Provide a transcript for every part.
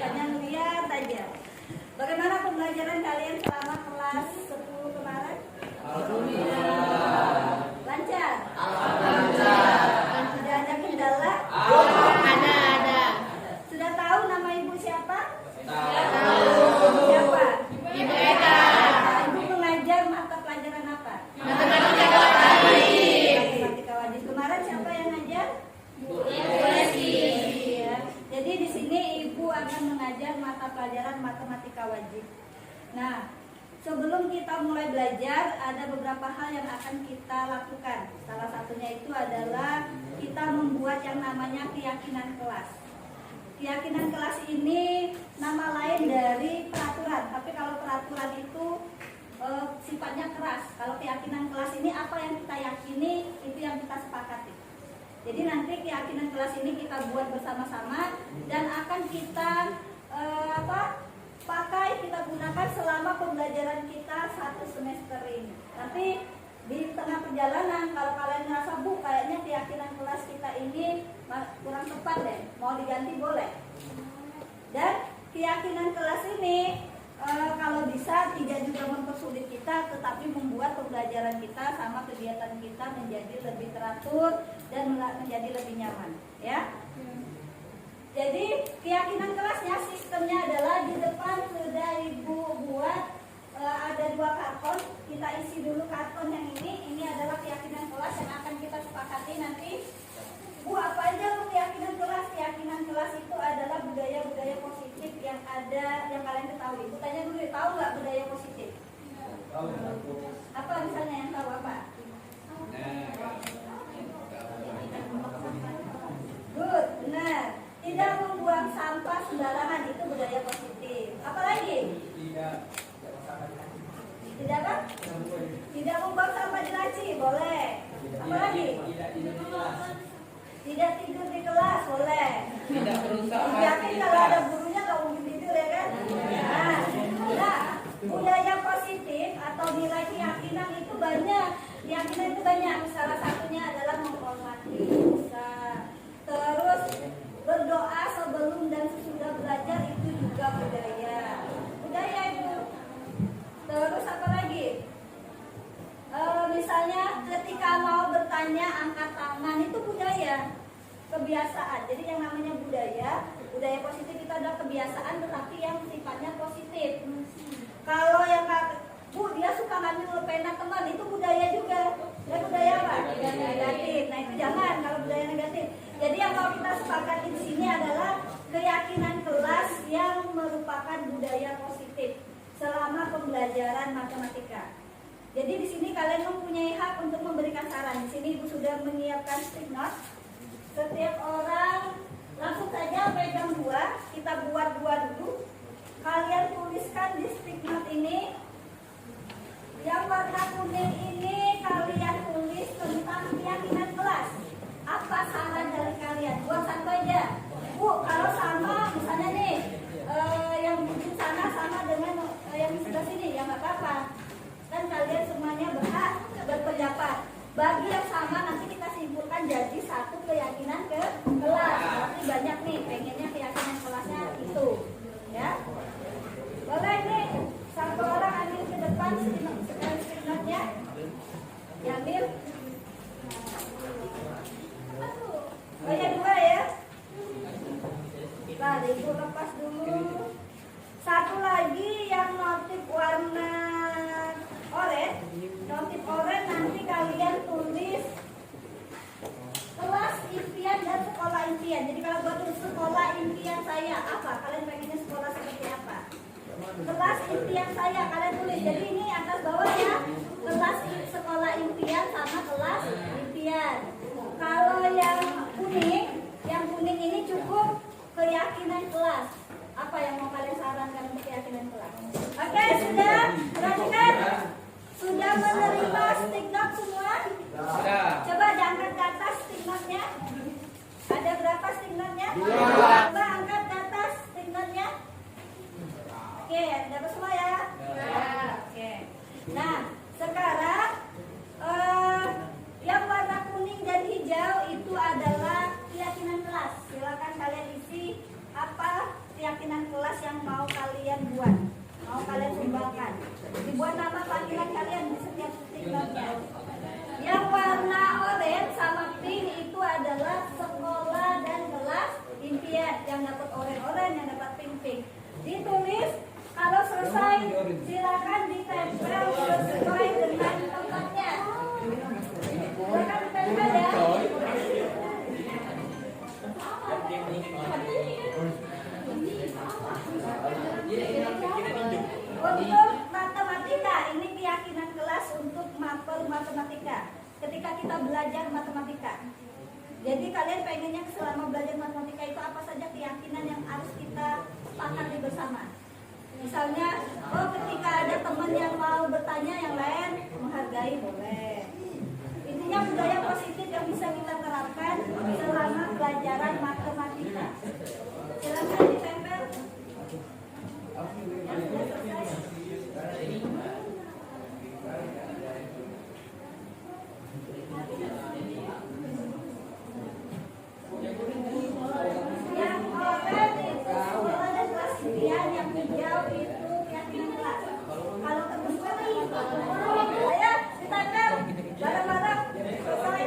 Hanya lihat aja. Bagaimana pembelajaran kalian selama kelas 10 kemarin? Lancar? Sudah ada kendala? Ada. Sudah tahu nama ibu siapa? Tahu. Siapa? Ibu Eka. Ibu mengajar mata pelajaran apa? Matematika wajib. Matematika wajib. Kemarin siapa yang ngajar? Bu Esi. Iya. Jadi di sini ibu akan mengajar mata pelajaran matematika wajib. Nah, sebelum kita mulai belajar, ada beberapa hal yang akan kita lakukan. Salah satunya itu adalah kita membuat yang namanya keyakinan kelas. Keyakinan kelas ini nama lain dari peraturan, tapi kalau peraturan itu sifatnya keras. Kalau keyakinan kelas ini apa yang kita yakini, itu yang kita sepakati. Jadi nanti keyakinan kelas ini kita buat bersama-sama dan akan kita pakai, kita gunakan selama pembelajaran kita 1 semester ini. Nanti di tengah perjalanan kalau kalian ngerasa bu kayaknya keyakinan kelas kita ini kurang tepat deh, mau diganti boleh. Dan keyakinan kelas ini kalau bisa tidak juga mempersulit kita, tetapi membuat pembelajaran kita sama kegiatan kita menjadi lebih teratur dan menjadi lebih nyaman, ya. Jadi keyakinan kelasnya sistemnya adalah di depan sudah ibu buat ada 2 karton. Kita isi dulu karton yang ini adalah keyakinan kelas yang akan kita sepakati nanti. Bu, apa aja bu keyakinan kelas? Keyakinan kelas itu adalah budaya-budaya positif yang ada, yang kalian ketahui. Bu tanya dulu, tahu nggak budaya positif? Tahu. Apa misalnya yang tahu apa? Good, benar. Tidak membuang sampah sembarangan, itu budaya positif. Apa lagi? Tidak apa? Tidak membuang sampah di laci, boleh. Apa lagi? Tidak tidur di kelas, boleh. Tidak merusak Yakin kalau ada gurunya nggak mungkin tidur ya kan? Nah, budaya positif atau nilai keyakinan itu banyak. Keyakinan itu banyak. Salah satunya adalah menghormati. Terus berdoa sebelum dan sesudah belajar itu juga budaya. Budaya itu. Terus apa lagi? Misalnya ketika mau bertanya angkat tangan itu budaya, kebiasaan. Jadi yang namanya budaya positif itu adalah kebiasaan tetapi yang sifatnya positif. Kalau yang bu dia suka ngambil pena teman itu budaya juga. Ya budaya apa? Negatif. Nah itu jangan kalau budaya negatif. Jadi yang mau kita sepakati di sini adalah keyakinan kelas yang merupakan budaya positif selama pembelajaran matematika. Jadi di sini kalian mempunyai hak untuk memberikan saran. Di sini ibu sudah menyiapkan stick note. Setiap orang langsung saja pegang 2. Kita buat 2 dulu. Kalian tuliskan di stick note ini. Yang warna kuning ini kalian tulis tentang keyakinan kelas. Apa saran dari kalian? Buat satu aja. Bu, kalau sama misalnya nih yang di sana sama dengan yang di sebelah sini, ya nggak apa-apa. Dan kalian semuanya berhak berpendapat. Bagi yang sama nanti kita simpulkan jadi satu keyakinan ke kelas. Berarti banyak nih pengennya keyakinan kelasnya itu, ya. Boleh nih satu orang ambil ke depan skripnya. Diambil. Oh ya 2 ya. Nah, ibu lepas dulu. Satu lagi yang motif warna oranye, motif oranye nanti kalian tulis kelas impian dan sekolah impian. Jadi kalau buat tulis sekolah impian saya apa? Kalian pengennya sekolah seperti apa? Kelas impian saya kalian tulis. Jadi ini atas bawah ya. Kelas sekolah impian sama kelas impian. Kalau yang kuning ini cukup keyakinan kelas. Apa yang mau kalian sarankan untuk keyakinan kelas? Oke, sudah? Perhatikan. Sudah menerima stick note semua? Sudah. Coba diangkat ke atas stick note-nya. Ada berapa stick note-nya? 2. Coba angkat ke atas stick note-nya. Oke, dapat semua ya? Oke. Nah, sekarang yang kelas yang mau kalian buat, mau kalian sumbangkan. Dibuat nama panggilan kalian di setiap stikernya. Yang warna oranye sama pink itu adalah sekolah dan kelas impian. Yang dapat oranye, yang dapat pink. Ditulis, kalau selesai silakan ditempel sesuai dengan tempatnya. Silakan ditempel ya. Untuk matematika, ini keyakinan kelas untuk mapel matematika. Ketika kita belajar matematika, jadi kalian pengennya selama belajar matematika itu apa saja keyakinan yang harus kita sepakati bersama. Misalnya, ketika ada teman yang mau bertanya yang lain, menghargai boleh. Intinya budaya positif yang bisa kita terapkan selama pelajaran matematika. Silakan ditempel. Yang sudah selesai. Yang oranye itu sekolah dan kelas impian, yang hijau itu keyakinan kelas. Kalau teman-teman saya ditempel bareng-bareng selesai.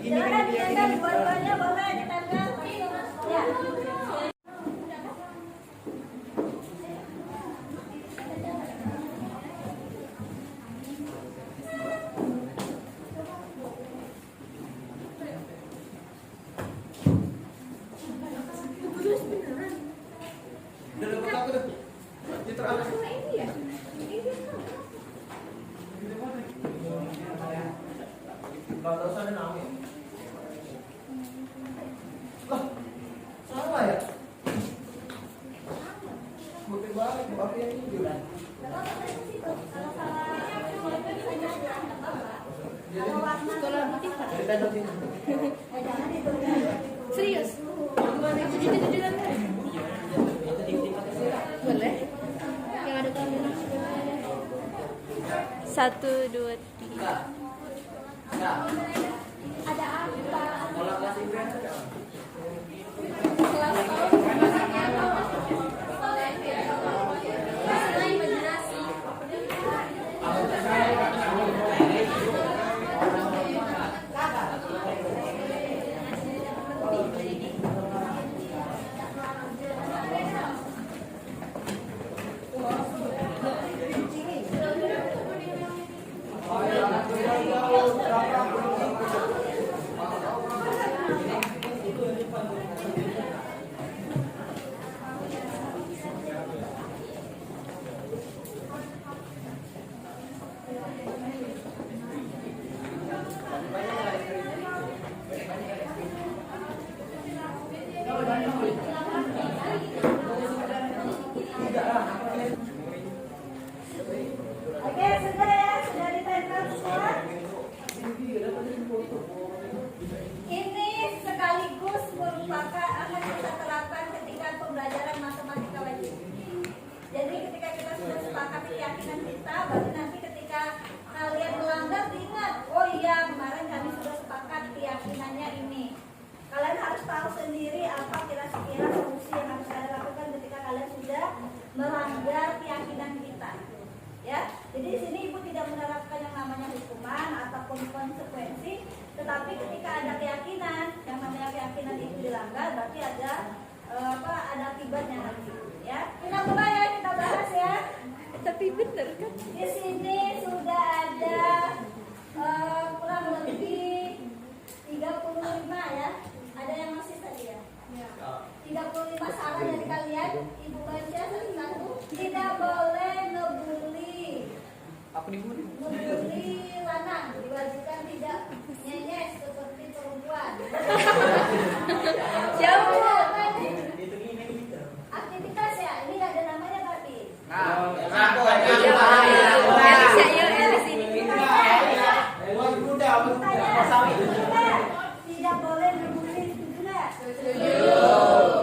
Silakan ditempel dua-duanya boleh ditempel. Ya. Sama ya? Bukti balik, bapak yang ini juga. Serius? Aku jujur-jujuran. Boleh? Yang ada kamera. 1, 2, 3. Ada apa? Kalau kelas impian Kelas tahun masanya apa? Imajinasi. Oke, sudah ya, sudah ditempel semua. Ini sekaligus merupakan akan kita terapkan ketika pembelajaran matematika wajib. Jadi ketika kita sudah sepakat keyakinan kita, baru nanti ketika kalian melanggar diingat, oh iya kemarin kami sudah sepakat keyakinannya ini. Kalian harus tahu sendiri apa kira-kira solusi yang harus kalian lakukan ketika kalian sudah melanggar keyakinan kita. Ya, jadi di sini ibu tidak menerapkan yang namanya hukuman ataupun konsekuensi, tetapi ketika ada keyakinan, yang namanya keyakinan itu dilanggar, berarti ada ada akibatnya nanti. Ya, kita mulai ya, kita bahas ya. Tapi bener kan? Di sini sudah ada kurang lebih 35 ya. Ada yang masih tadi ya? 35 saran dari kalian. Ibu baca satu-satu. Tidak boleh ngebully. Aku dibully. Ngebully lanang. Diwajibkan tidak nyenyes seperti perempuan. Jauh. Apa ini? Aktivitas ya. Ini nggak ada namanya tapi. Elis ya, yuk Elis ini. Tidak boleh ngebully, setuju nggak?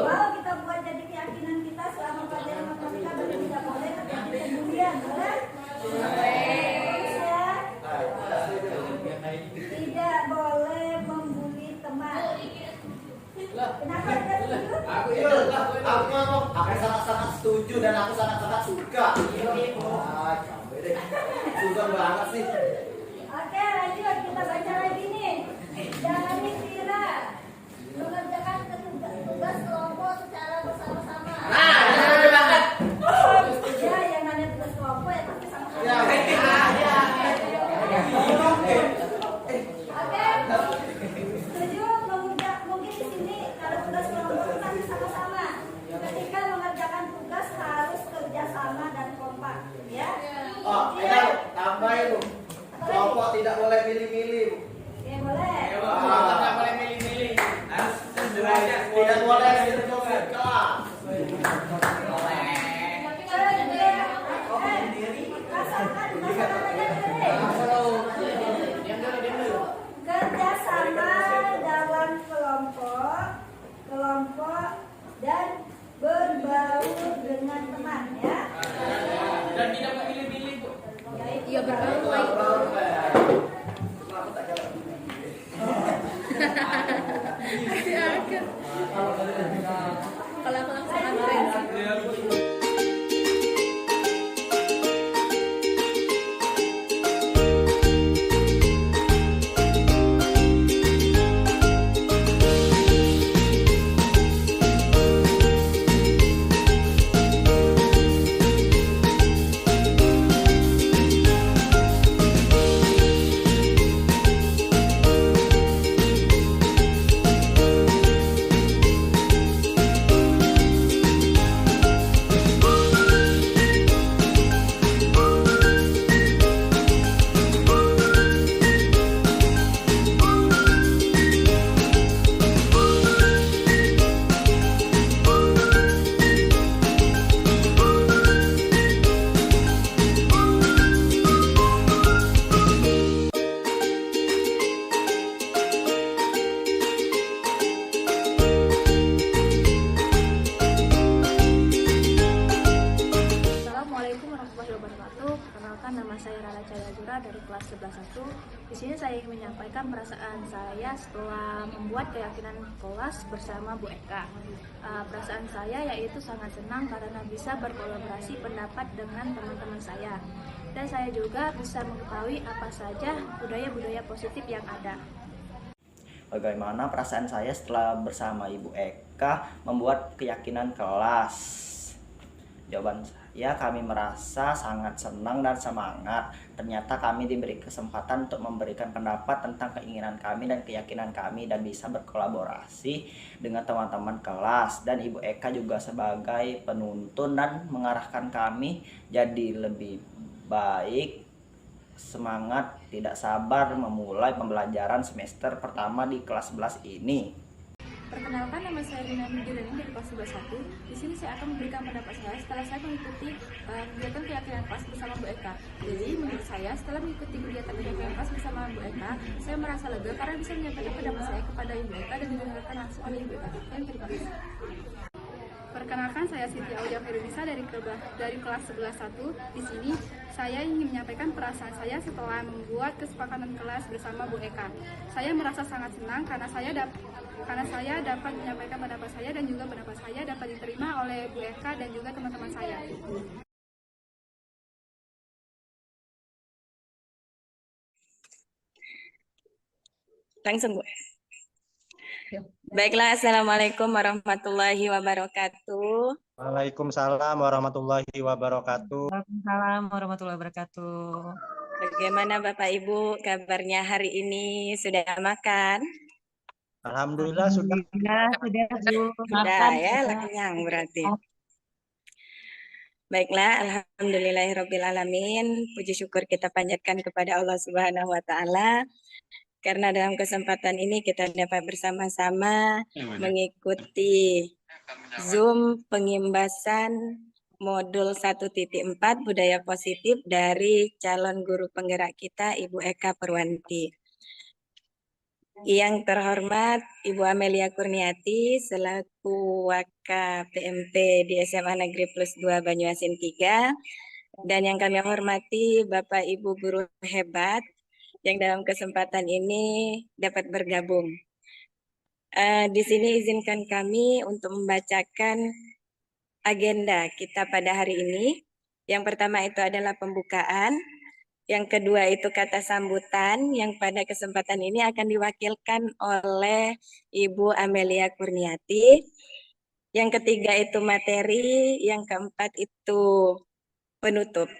Kalau kita buat jadi keyakinan kita selama pelajaran matematika, berarti tidak boleh terjadi pembulian, boleh? Terus ya, tidak boleh membuli teman. Kenapa tidak Aku sangat-sangat setuju dan aku sangat-sangat suka. Ah, capek deh. Suka banget sih. Oke, lanjut kita baca lagi nih. Dari Vira mengerjakan tugas kelompok secara bersama-sama. Nah, ini banget. Ya, yang mana tugas kelompok ya tapi sama-sama. Ya. Oke, setuju mungkin di sini kalau tugas kelompok itu nanti sama-sama. Ketika mengerjakan tugas harus kerjasama dan kompak, ya. Oh, enak. Tambahin Bu. Kelompok tidak boleh milih-milih. Ya boleh. Tidak boleh milih-milih. Harus sederajat. Tidak boleh sirkel kelas. Kerjasama dalam kelompok dan berbaur dengan teman, ya. Dan tidak memilih-milih, Bu. Iya berbaur. Kalau aku langsung keren sih. Assalamualaikum warahmatullahi wabarakatuh. Perkenalkan, nama saya Rara Cahayazura dari kelas 11-1. Di sini saya ingin menyampaikan perasaan saya setelah membuat keyakinan kelas bersama Bu Eka. Perasaan saya yaitu sangat senang karena bisa berkolaborasi pendapat dengan teman-teman saya. Dan saya juga bisa mengetahui apa saja budaya-budaya positif yang ada. Bagaimana perasaan saya setelah bersama Ibu Eka membuat keyakinan kelas? Jawaban saya, kami merasa sangat senang dan semangat. Ternyata kami diberi kesempatan untuk memberikan pendapat tentang keinginan kami dan keyakinan kami dan bisa berkolaborasi dengan teman-teman kelas. Dan Ibu Eka juga sebagai penuntun dan mengarahkan kami jadi lebih baik, semangat, tidak sabar memulai pembelajaran semester pertama di kelas 11 ini. Perkenalkan, nama saya Rina Nidilani dari kelas 11-1. Di sini saya akan memberikan pendapat saya setelah saya mengikuti kegiatan keyakinan kelas bersama Bu Eka. Jadi menurut saya setelah mengikuti kegiatan keyakinan kelas bersama Bu Eka, saya merasa lega karena bisa menyampaikan pendapat saya kepada Ibu Eka dan didengarkan langsung oleh Ibu Eka. Terima kasih. Perkenalkan, saya Siti Aulia Feruisa dari kelas 11-1. Di sini saya ingin menyampaikan perasaan saya setelah membuat kesepakatan kelas bersama Bu Eka. Saya merasa sangat senang karena saya dapat menyampaikan pendapat saya dan juga pendapat saya dapat diterima oleh Bu Eka dan juga teman-teman saya. Langsung, Bu. Baiklah, Assalamualaikum warahmatullahi wabarakatuh. Waalaikumsalam warahmatullahi wabarakatuh. Waalaikumsalam warahmatullahi wabarakatuh. Bagaimana Bapak Ibu kabarnya hari ini? Sudah makan? Alhamdulillah sudah. Sudah, Bu. Sudah ya, kenyang berarti. Baiklah, alhamdulillahirrabbilalamin. Puji syukur kita panjatkan kepada Allah Subhanahu wa Ta'ala. Karena dalam kesempatan ini kita dapat bersama-sama mengikuti Zoom pengimbasan modul 1.4 budaya positif dari calon guru penggerak kita Ibu Eka Purwanti. Yang terhormat Ibu Amelia Kurniati selaku Waka PMP di SMA Negeri Plus 2 Banyuasin 3, dan yang kami hormati Bapak Ibu guru hebat yang dalam kesempatan ini dapat bergabung. Di sini izinkan kami untuk membacakan agenda kita pada hari ini. Yang pertama itu adalah pembukaan, yang kedua itu kata sambutan, yang pada kesempatan ini akan diwakilkan oleh Ibu Amelia Kurniati. Yang ketiga itu materi, yang keempat itu penutup.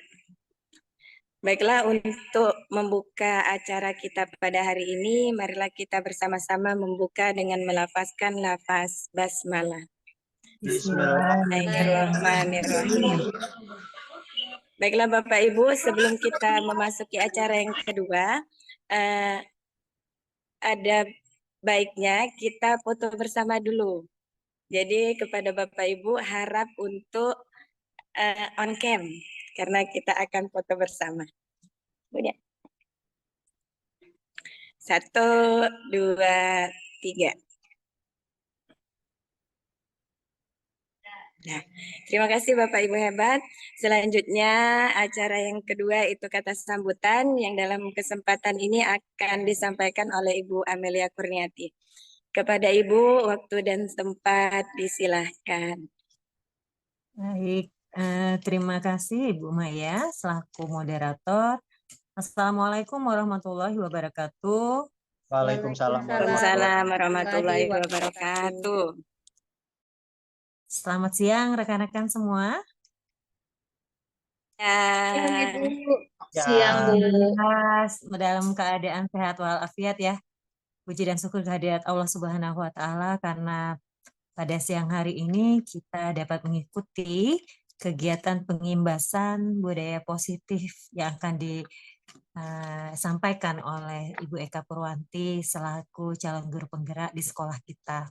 Baiklah, untuk membuka acara kita pada hari ini, marilah kita bersama-sama membuka dengan melafazkan lafaz basmalah. Bismillahirrahmanirrahim. Baiklah Bapak Ibu, sebelum kita memasuki acara yang kedua, ada baiknya kita foto bersama dulu. Jadi kepada Bapak Ibu harap untuk on cam, karena kita akan foto bersama. Kemudian 1, 2, 3. Nah, terima kasih Bapak Ibu hebat. Selanjutnya acara yang kedua itu kata sambutan yang dalam kesempatan ini akan disampaikan oleh Ibu Amelia Kurniati. Kepada Ibu, waktu dan tempat disilahkan. Baik, terima kasih Ibu Maya selaku moderator. Assalamualaikum warahmatullahi wabarakatuh. Waalaikumsalam Waalaikumsalam warahmatullahi wabarakatuh. Selamat siang rekan-rekan semua. Siang, Dalam keadaan sehat walafiat ya. Puji dan syukur kehadirat Allah Subhanahu wa taala karena pada siang hari ini kita dapat mengikuti kegiatan pengimbasan budaya positif yang akan disampaikan oleh Ibu Eka Purwanti selaku calon guru penggerak di sekolah kita.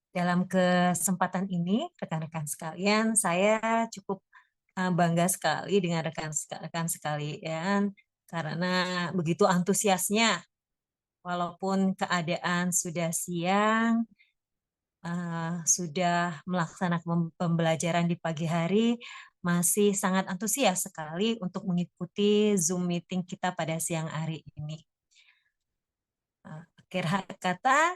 Dalam kesempatan ini, rekan-rekan sekalian, saya cukup bangga sekali dengan rekan-rekan sekalian karena begitu antusiasnya. Walaupun keadaan sudah siang, sudah melaksanakan pembelajaran di pagi hari, masih sangat antusias sekali untuk mengikuti Zoom meeting kita pada siang hari ini. Akhir kata,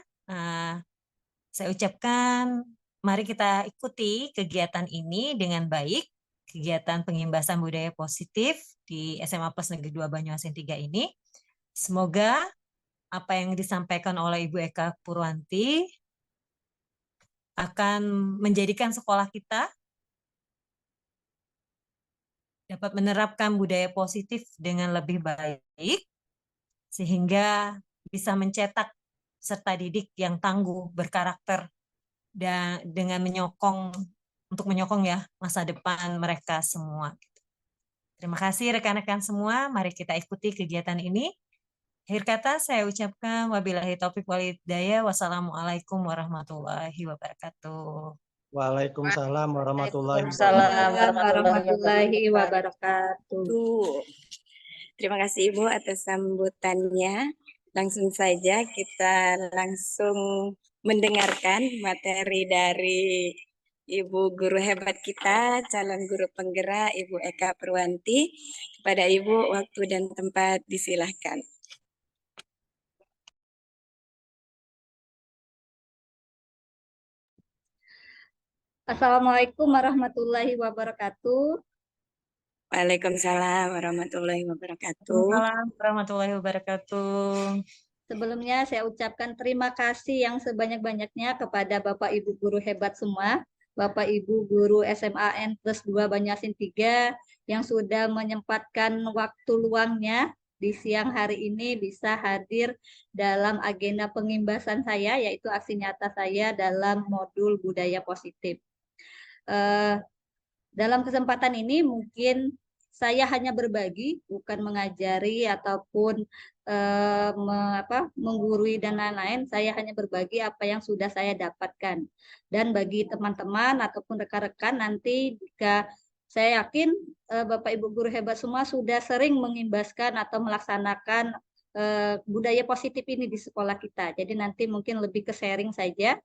saya ucapkan, mari kita ikuti kegiatan ini dengan baik, kegiatan pengimbasan budaya positif di SMA Plus Negeri 2 Banyuasin 3 ini. Semoga apa yang disampaikan oleh Ibu Eka Purwanti akan menjadikan sekolah kita dapat menerapkan budaya positif dengan lebih baik, sehingga bisa mencetak serta didik yang tangguh, berkarakter, dan dengan menyokong ya masa depan mereka semua. Terima kasih rekan-rekan semua, mari kita ikuti kegiatan ini. Akhir kata saya ucapkan wabillahi taufiq wal hidayah. Wassalamualaikum warahmatullahi wabarakatuh. Waalaikumsalam warahmatullahi wabarakatuh. Terima kasih Ibu atas sambutannya. Langsung saja kita langsung mendengarkan materi dari Ibu guru hebat kita, calon guru penggerak Ibu Eka Purwanti. Kepada Ibu, waktu dan tempat disilahkan. Assalamualaikum warahmatullahi wabarakatuh. Waalaikumsalam warahmatullahi wabarakatuh. Waalaikumsalam warahmatullahi wabarakatuh. Sebelumnya saya ucapkan terima kasih yang sebanyak-banyaknya kepada Bapak Ibu guru hebat semua, Bapak Ibu guru SMA N+2 Banyuasin 3 yang sudah menyempatkan waktu luangnya di siang hari ini bisa hadir dalam agenda pengimbasan saya, yaitu aksi nyata saya dalam modul budaya positif. Dalam kesempatan ini mungkin saya hanya berbagi, bukan mengajari ataupun menggurui dan lain-lain. Saya hanya berbagi apa yang sudah saya dapatkan. Dan bagi teman-teman ataupun rekan-rekan nanti jika saya yakin Bapak Ibu guru hebat semua sudah sering mengimbaskan atau melaksanakan budaya positif ini di sekolah kita. Jadi nanti mungkin lebih ke sharing saja.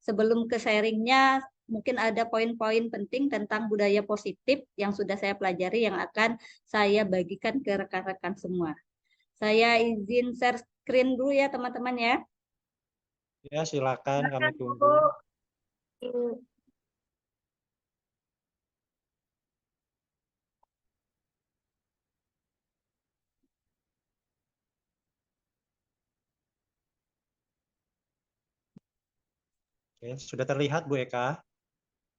Sebelum ke sharingnya, mungkin ada poin-poin penting tentang budaya positif yang sudah saya pelajari yang akan saya bagikan ke rekan-rekan semua. Saya izin share screen dulu ya teman-teman ya. Ya, silakan kami tunggu. Oke, sudah terlihat Bu Eka?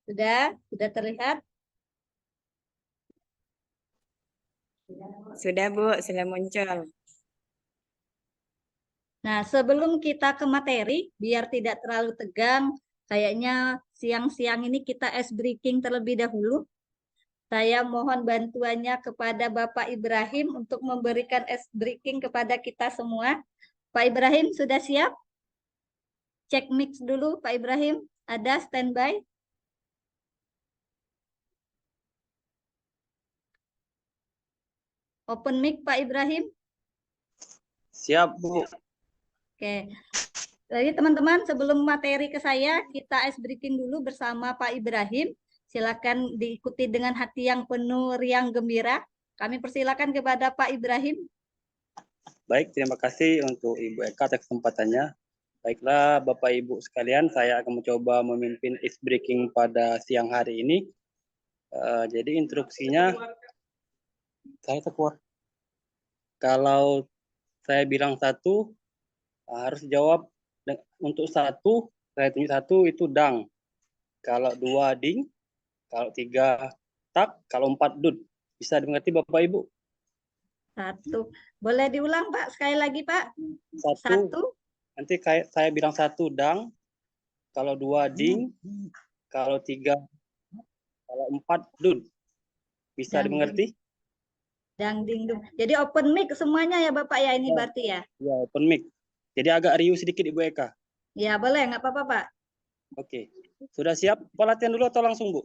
Sudah terlihat? Sudah Bu, sudah muncul. Nah, sebelum kita ke materi, biar tidak terlalu tegang, kayaknya siang-siang ini kita ice breaking terlebih dahulu. Saya mohon bantuannya kepada Bapak Ibrahim untuk memberikan ice breaking kepada kita semua. Pak Ibrahim sudah siap? Cek mix dulu, Pak Ibrahim. Ada standby? Open mic, Pak Ibrahim. Siap, Bu. Oke. Jadi teman-teman, sebelum materi ke saya, kita ice breaking dulu bersama Pak Ibrahim. Silakan diikuti dengan hati yang penuh riang gembira. Kami persilakan kepada Pak Ibrahim. Baik, terima kasih untuk Ibu Eka atas kesempatannya. Baiklah, Bapak Ibu sekalian, saya akan mencoba memimpin ice breaking pada siang hari ini. Jadi instruksinya, saya keluar. Kalau saya bilang satu, harus jawab untuk satu, saya tunjuk satu itu dang. Kalau dua ding, kalau tiga tak, kalau empat dud. Bisa dimengerti Bapak Ibu? Satu. Boleh diulang Pak, sekali lagi Pak. Satu. Nanti saya bilang satu dang, kalau dua ding, kalau tiga, kalau empat dud. Bisa dimengerti? Dang ding dung. Jadi open mic semuanya ya Bapak ya ini berarti ya? Ya, open mic. Jadi agak riuh sedikit Ibu Eka. Ya boleh, nggak apa-apa Pak. Oke. Sudah siap? Pelatihan dulu atau langsung Bu?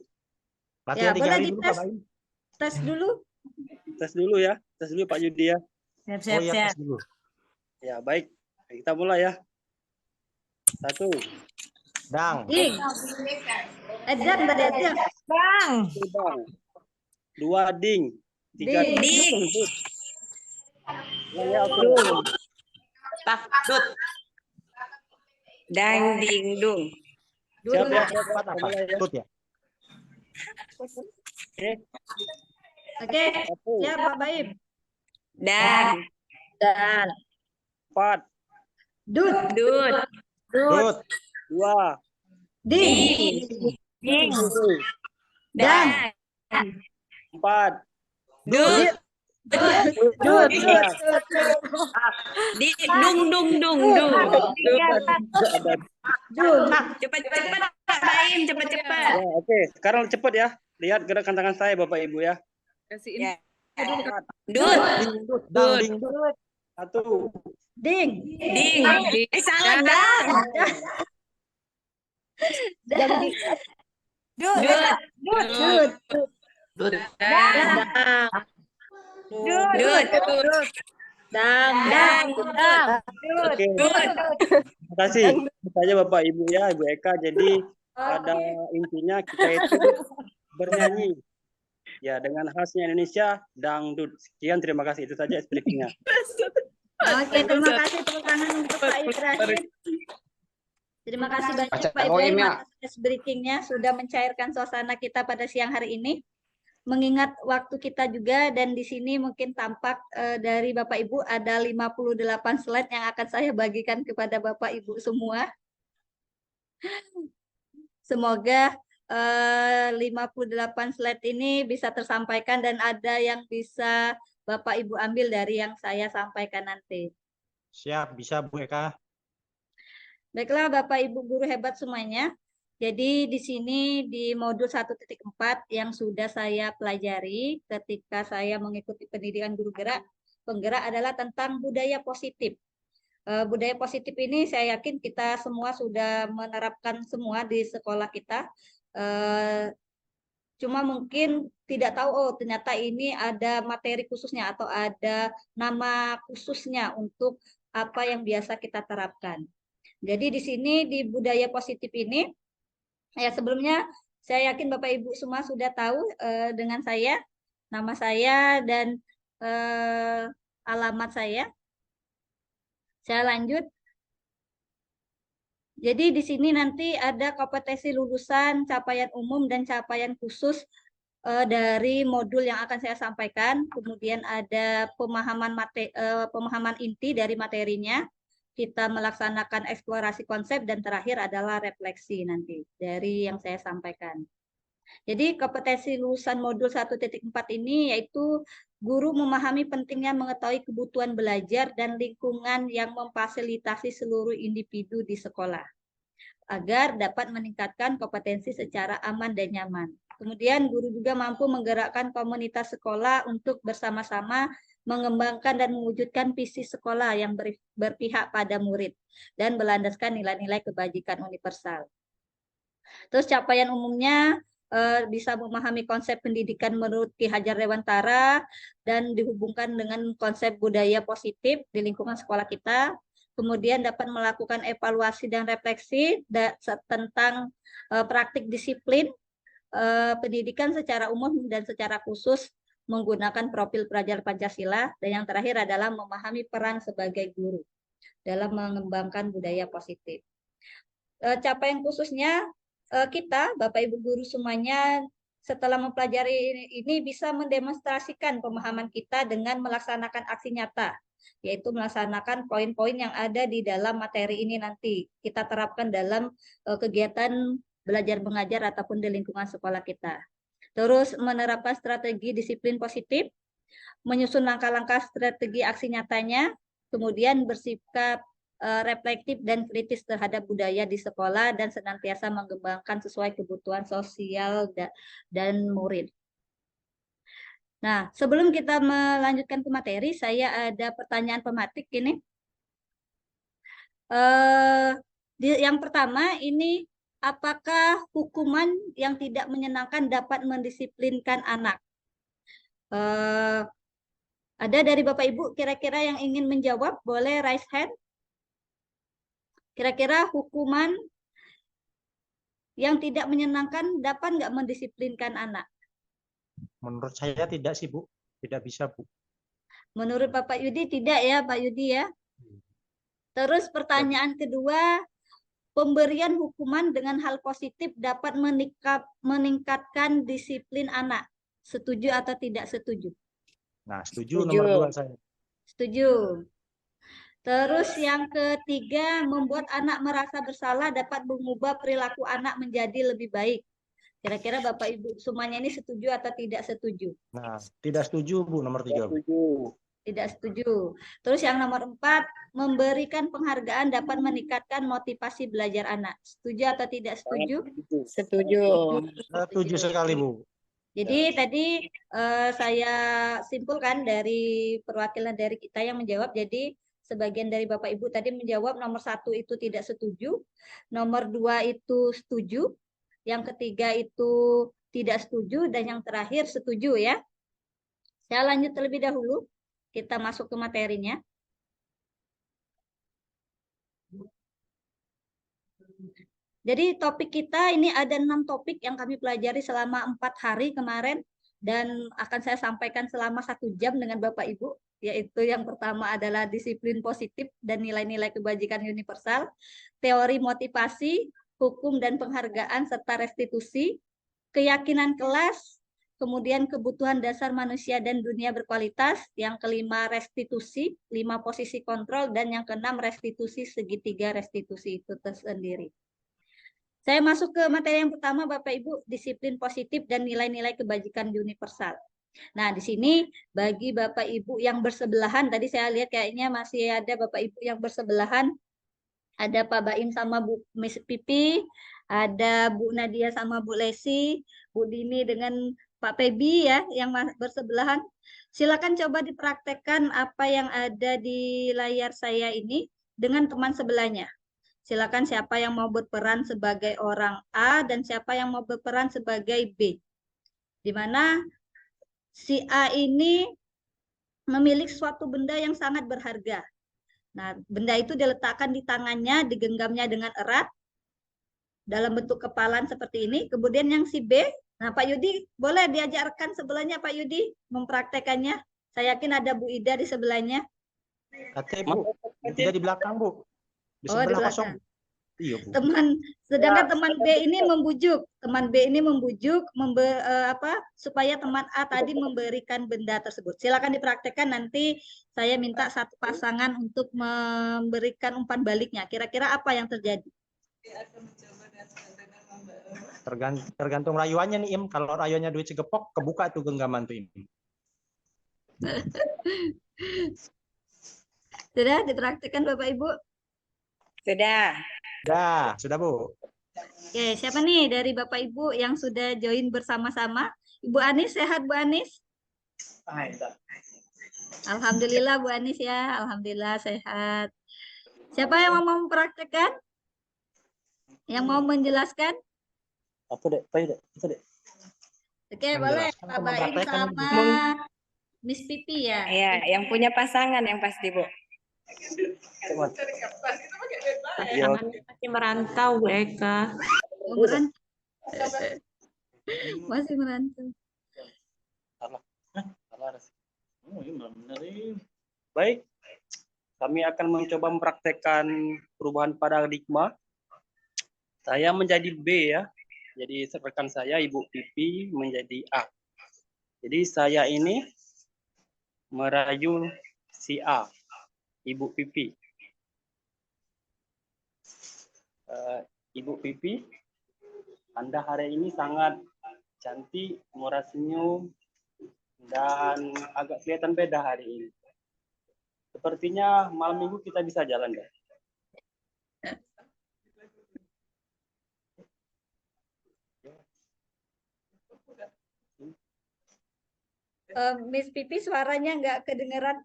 Ya boleh dites. Tes dulu. Tes dulu ya. Tes dulu Pak Yudi ya. Siap. Tes dulu. Ya baik. Kita mulai ya. Satu. Dang. Ding. Dang tadi aja. Bang. Dang. Dua ding. Tiga Ding. Dung. Tak dut. Dang ding dung. Siap ya. Tut ya. Oke. Siap Pak Baim. Dan. Dan. Empat. Dut. Dut. Tut. Dua. Ding. Ding. Dan. Empat. Dut. Dut. Dung dung dung dung. Dut. Cepat-cepat Pak Baim, cepat-cepat. Ya, oke. Sekarang cepat ya. Lihat gerakan tangan saya Bapak Ibu ya. Ya. Dut. Dang ding dut. Satu. Ding. Ding. Salah dang. Dan. Dut. Dut. Dut. Dut. Dang. Oke. Terima kasih. Saya Bapak Ibu ya, Ibu Eka. Jadi pada intinya kita itu bernyanyi. Ya, dengan khasnya Indonesia, dangdut. Sekian, terima kasih. Itu saja speakingnya. Oke, terima kasih tepuk tangan untuk Pak Ibrahim. Terima kasih banyak Pak Ibrahim atas breakingnya sudah mencairkan suasana kita pada siang hari ini. Mengingat waktu kita juga dan di sini mungkin tampak dari Bapak Ibu ada 58 slide yang akan saya bagikan kepada Bapak Ibu semua. Semoga 58 slide ini bisa tersampaikan dan ada yang bisa Bapak Ibu ambil dari yang saya sampaikan nanti. Siap, bisa Bu Eka. Baiklah Bapak Ibu guru hebat semuanya. Jadi di sini di modul 1.4 yang sudah saya pelajari ketika saya mengikuti pendidikan guru gerak, penggerak adalah tentang budaya positif. Budaya positif ini saya yakin kita semua sudah menerapkan semua di sekolah kita. Cuma mungkin tidak tahu, oh ternyata ini ada materi khususnya atau ada nama khususnya untuk apa yang biasa kita terapkan. Jadi di sini di budaya positif ini, ya sebelumnya saya yakin Bapak Ibu semua sudah tahu dengan saya, nama saya dan alamat saya. Saya lanjut. Jadi di sini nanti ada kompetensi lulusan, capaian umum, dan capaian khusus dari modul yang akan saya sampaikan. Kemudian ada pemahaman inti dari materinya. Kita melaksanakan eksplorasi konsep dan terakhir adalah refleksi nanti dari yang saya sampaikan. Jadi kompetensi lulusan modul 1.4 ini yaitu guru memahami pentingnya mengetahui kebutuhan belajar dan lingkungan yang memfasilitasi seluruh individu di sekolah agar dapat meningkatkan kompetensi secara aman dan nyaman. Kemudian guru juga mampu menggerakkan komunitas sekolah untuk bersama-sama mengembangkan dan mewujudkan visi sekolah yang berpihak pada murid dan berlandaskan nilai-nilai kebajikan universal. Terus capaian umumnya bisa memahami konsep pendidikan menurut Ki Hajar Dewantara dan dihubungkan dengan konsep budaya positif di lingkungan sekolah kita. Kemudian dapat melakukan evaluasi dan refleksi tentang praktik disiplin pendidikan secara umum dan secara khusus menggunakan profil pelajar Pancasila. Dan yang terakhir adalah memahami peran sebagai guru dalam mengembangkan budaya positif. Capaian khususnya kita, Bapak Ibu guru semuanya, setelah mempelajari ini bisa mendemonstrasikan pemahaman kita dengan melaksanakan aksi nyata, yaitu melaksanakan poin-poin yang ada di dalam materi ini nanti. Kita terapkan dalam kegiatan belajar mengajar ataupun di lingkungan sekolah kita. Terus menerapkan strategi disiplin positif, menyusun langkah-langkah strategi aksi nyatanya, kemudian bersikap reflektif dan kritis terhadap budaya di sekolah dan senantiasa mengembangkan sesuai kebutuhan sosial dan murid. Nah, sebelum kita melanjutkan ke materi, saya ada pertanyaan pematik ini. Yang pertama ini, apakah hukuman yang tidak menyenangkan dapat mendisiplinkan anak? Ada dari Bapak Ibu kira-kira yang ingin menjawab, boleh raise hand. Kira-kira hukuman yang tidak menyenangkan dapat nggak mendisiplinkan anak? Menurut saya tidak sih, Bu. Tidak bisa, Bu. Menurut Bapak Yudi tidak ya, Pak Yudi ya. Terus pertanyaan kedua, pemberian hukuman dengan hal positif dapat meningkatkan disiplin anak. Setuju atau tidak setuju? Nah, setuju nomor 2 saya. Setuju. Terus yang ketiga, membuat anak merasa bersalah dapat mengubah perilaku anak menjadi lebih baik. Kira-kira Bapak Ibu semuanya ini setuju atau tidak setuju? Nah, tidak setuju, Bu, nomor 3. Tidak setuju. Terus yang nomor 4, memberikan penghargaan dapat meningkatkan motivasi belajar anak. Setuju atau tidak setuju? Setuju. Setuju sekali, Bu. Jadi tadi saya simpulkan dari perwakilan dari kita yang menjawab. Jadi sebagian dari Bapak Ibu tadi menjawab nomor 1 itu tidak setuju, nomor 2 itu setuju, yang ketiga itu tidak setuju, dan yang terakhir setuju ya. Saya lanjut terlebih dahulu, kita masuk ke materinya. Jadi topik kita ini ada 6 topik yang kami pelajari selama 4 hari kemarin dan akan saya sampaikan selama 1 jam dengan Bapak Ibu. Yaitu yang pertama adalah disiplin positif dan nilai-nilai kebajikan universal, teori motivasi, hukum dan penghargaan serta restitusi, keyakinan kelas, kemudian kebutuhan dasar manusia dan dunia berkualitas, yang kelima restitusi, 5 posisi kontrol, dan yang keenam restitusi segitiga restitusi itu tersendiri. Saya masuk ke materi yang pertama, Bapak Ibu, disiplin positif dan nilai-nilai kebajikan universal. Nah, di sini bagi Bapak Ibu yang bersebelahan, tadi saya lihat kayaknya masih ada Bapak Ibu yang bersebelahan, ada Pak Baim sama Bu Miss Pipi, ada Bu Nadia sama Bu Lesi, Bu Dini dengan Pak Pebi ya, yang bersebelahan. Silakan coba dipraktekkan apa yang ada di layar saya ini dengan teman sebelahnya. Silakan siapa yang mau berperan sebagai orang A dan siapa yang mau berperan sebagai B. Di mana si A ini memiliki suatu benda yang sangat berharga. Nah, benda itu diletakkan di tangannya, digenggamnya dengan erat, dalam bentuk kepalan seperti ini. Kemudian yang si B, nah Pak Yudi, boleh diajarkan sebelahnya Pak Yudi mempraktekannya. Saya yakin ada Bu Ida di sebelahnya. Bu. Tidak di belakang, Bu. Di sebelah kosong. Iya, Bu. Sedangkan teman B ini membujuk, supaya teman A tadi memberikan benda tersebut. Silakan dipraktekkan, nanti saya minta satu pasangan untuk memberikan umpan baliknya. Kira-kira apa yang terjadi? Tergantung rayuannya nih, Im. Kalau rayuannya duit segepok, kebuka tuh genggaman tuh, Im. Sudah dipraktekkan Bapak Ibu? Sudah, Bu. Oke, siapa nih dari Bapak Ibu yang sudah join bersama-sama? Ibu Anis, sehat Bu Anis? Alhamdulillah Bu Anis ya, Alhamdulillah sehat. Siapa yang mau mempraktekkan? Yang mau menjelaskan? Oke, boleh Pak Baim sama Miss Pipi ya? Ya, yang punya pasangan yang pasti, Bu. Pasangannya masih merantau, Bu Eka. Masih merantau. Baik, kami akan mencoba mempraktekkan perubahan paradigma. Saya menjadi B ya. Jadi rekan saya Ibu Pipi menjadi A. Jadi saya ini merayu si A, Ibu Pipi. Ibu Pipi, Anda hari ini sangat cantik, murah senyum, dan agak kelihatan beda hari ini. Sepertinya malam minggu kita bisa jalan deh. Miss Pipi suaranya nggak kedengeran.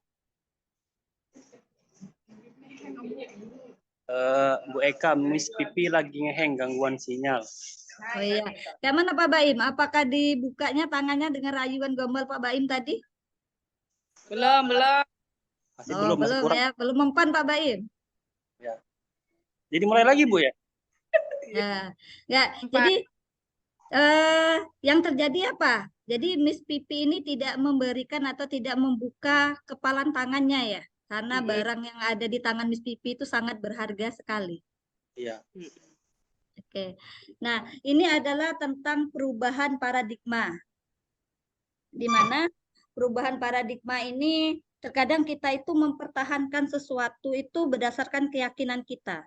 Bu Eka, Miss Pipi lagi ngeheng gangguan sinyal. Oh iya. Kayak mana Pak Baim? Apakah dibukanya tangannya dengan rayuan gombal Pak Baim tadi? Belum. Masih belum kurang. ya, belum mempan Pak Baim. Ya. Jadi mulai lagi Bu ya? Ya. Jadi yang terjadi apa? Jadi Miss Pipi ini tidak memberikan atau tidak membuka kepalan tangannya ya, karena barang yang ada di tangan Miss Pipi itu sangat berharga sekali. Iya. Oke. Nah, ini adalah tentang perubahan paradigma. Di mana perubahan paradigma ini terkadang kita itu mempertahankan sesuatu itu berdasarkan keyakinan kita.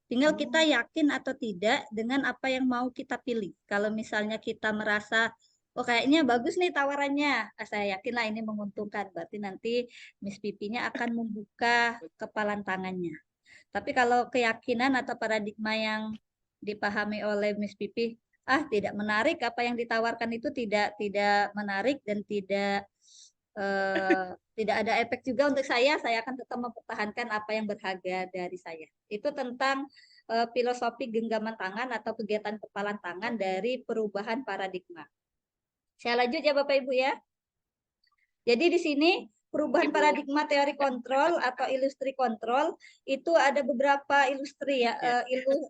Tinggal kita yakin atau tidak dengan apa yang mau kita pilih. Kalau misalnya kita merasa, oh kayaknya bagus nih tawarannya, saya yakinlah ini menguntungkan, berarti nanti Miss Pipinya akan membuka kepalan tangannya. Tapi kalau keyakinan atau paradigma yang dipahami oleh Miss Pipi, tidak menarik, apa yang ditawarkan itu tidak menarik dan tidak ada efek juga untuk saya akan tetap mempertahankan apa yang berharga dari saya. Itu tentang filosofi genggaman tangan atau kegiatan kepalan tangan dari perubahan paradigma. Saya lanjut ya Bapak Ibu ya. Jadi di sini perubahan paradigma teori kontrol atau ilustri kontrol itu ada beberapa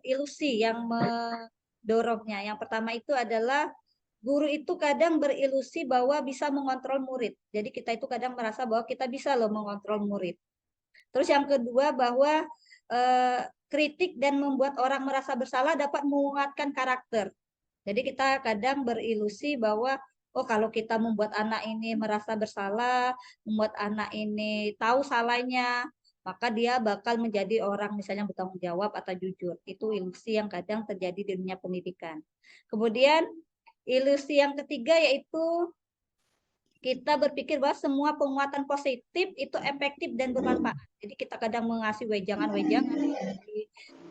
ilusi yang mendorongnya. Yang pertama itu adalah guru itu kadang berilusi bahwa bisa mengontrol murid. Jadi kita itu kadang merasa bahwa kita bisa loh mengontrol murid. Terus yang kedua bahwa kritik dan membuat orang merasa bersalah dapat menguatkan karakter. Jadi kita kadang berilusi bahwa oh kalau kita membuat anak ini merasa bersalah, membuat anak ini tahu salahnya, maka dia bakal menjadi orang misalnya bertanggung jawab atau jujur. Itu ilusi yang kadang terjadi di dunia pendidikan. Kemudian ilusi yang ketiga yaitu kita berpikir bahwa semua penguatan positif itu efektif dan bermanfaat. Jadi kita kadang mengasih wejangan-wejangan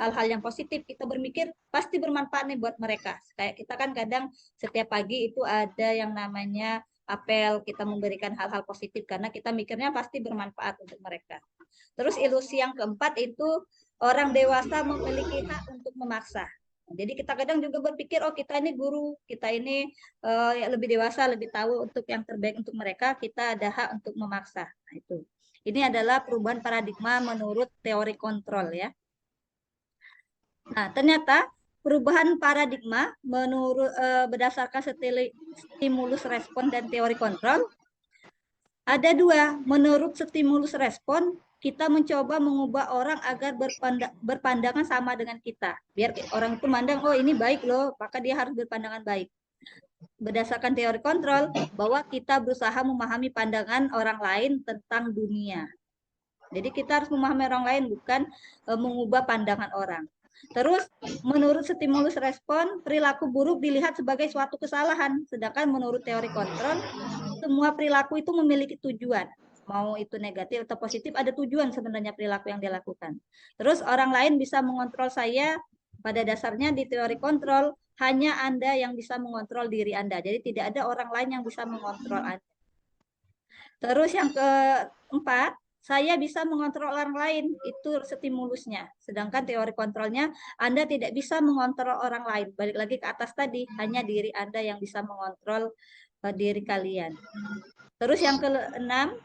hal-hal yang positif, kita berpikir pasti bermanfaat nih buat mereka. Kayak kita kan kadang setiap pagi itu ada yang namanya apel, kita memberikan hal-hal positif karena kita mikirnya pasti bermanfaat untuk mereka. Terus ilusi yang keempat itu orang dewasa memiliki hak untuk memaksa. Jadi kita kadang juga berpikir, oh kita ini guru, kita ini lebih dewasa, lebih tahu untuk yang terbaik untuk mereka, kita ada hak untuk memaksa. Nah, itu. Ini adalah perubahan paradigma menurut teori kontrol ya. Nah, ternyata perubahan paradigma menurut berdasarkan stimulus respon dan teori kontrol Ada dua, menurut stimulus respon, kita mencoba mengubah orang agar berpandangan sama dengan kita. Biar orang itu mandang, oh ini baik loh, maka dia harus berpandangan baik. Berdasarkan teori kontrol, bahwa kita berusaha memahami pandangan orang lain tentang dunia. Jadi kita harus memahami orang lain, bukan mengubah pandangan orang. Terus, menurut stimulus respon, perilaku buruk dilihat sebagai suatu kesalahan. Sedangkan menurut teori kontrol, semua perilaku itu memiliki tujuan. Mau itu negatif atau positif, ada tujuan sebenarnya perilaku yang dilakukan. Terus orang lain bisa mengontrol saya, pada dasarnya di teori kontrol, hanya Anda yang bisa mengontrol diri Anda. Jadi tidak ada orang lain yang bisa mengontrol Anda. Terus yang keempat, saya bisa mengontrol orang lain, itu stimulusnya. Sedangkan teori kontrolnya, Anda tidak bisa mengontrol orang lain. Balik lagi ke atas tadi, hanya diri Anda yang bisa mengontrol diri kalian. Terus yang keenam,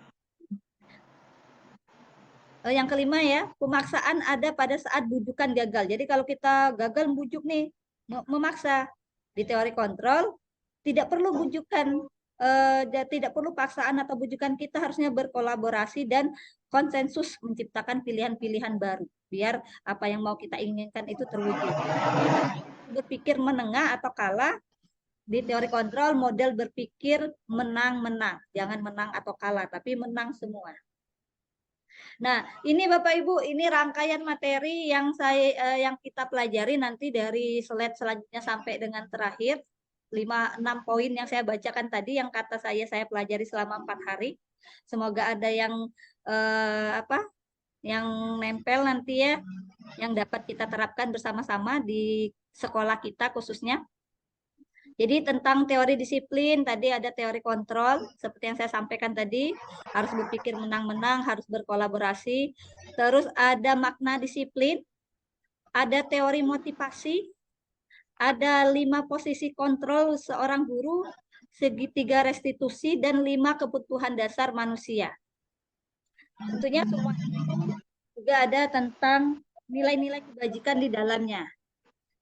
yang kelima ya, pemaksaan ada pada saat bujukan gagal. Jadi kalau kita gagal membujuk nih, memaksa, di teori kontrol, tidak perlu bujukan, tidak perlu paksaan atau bujukan, kita harusnya berkolaborasi dan konsensus menciptakan pilihan-pilihan baru biar apa yang mau kita inginkan itu terwujud. Berpikir menengah atau kalah, di teori kontrol model berpikir menang-menang, jangan menang atau kalah tapi menang semua. Nah, ini Bapak Ibu, ini rangkaian materi yang yang kita pelajari nanti dari slide selanjutnya sampai dengan terakhir. 5-6 poin yang saya bacakan tadi yang kata saya pelajari selama 4 hari. Semoga ada yang yang nempel nanti ya, yang dapat kita terapkan bersama-sama di sekolah kita khususnya. Jadi tentang teori disiplin, tadi ada teori kontrol, seperti yang saya sampaikan tadi, harus berpikir menang-menang, harus berkolaborasi. Terus ada makna disiplin, ada teori motivasi, ada 5 posisi kontrol seorang guru, segitiga restitusi, dan 5 kebutuhan dasar manusia. Tentunya semua juga ada tentang nilai-nilai kebajikan di dalamnya.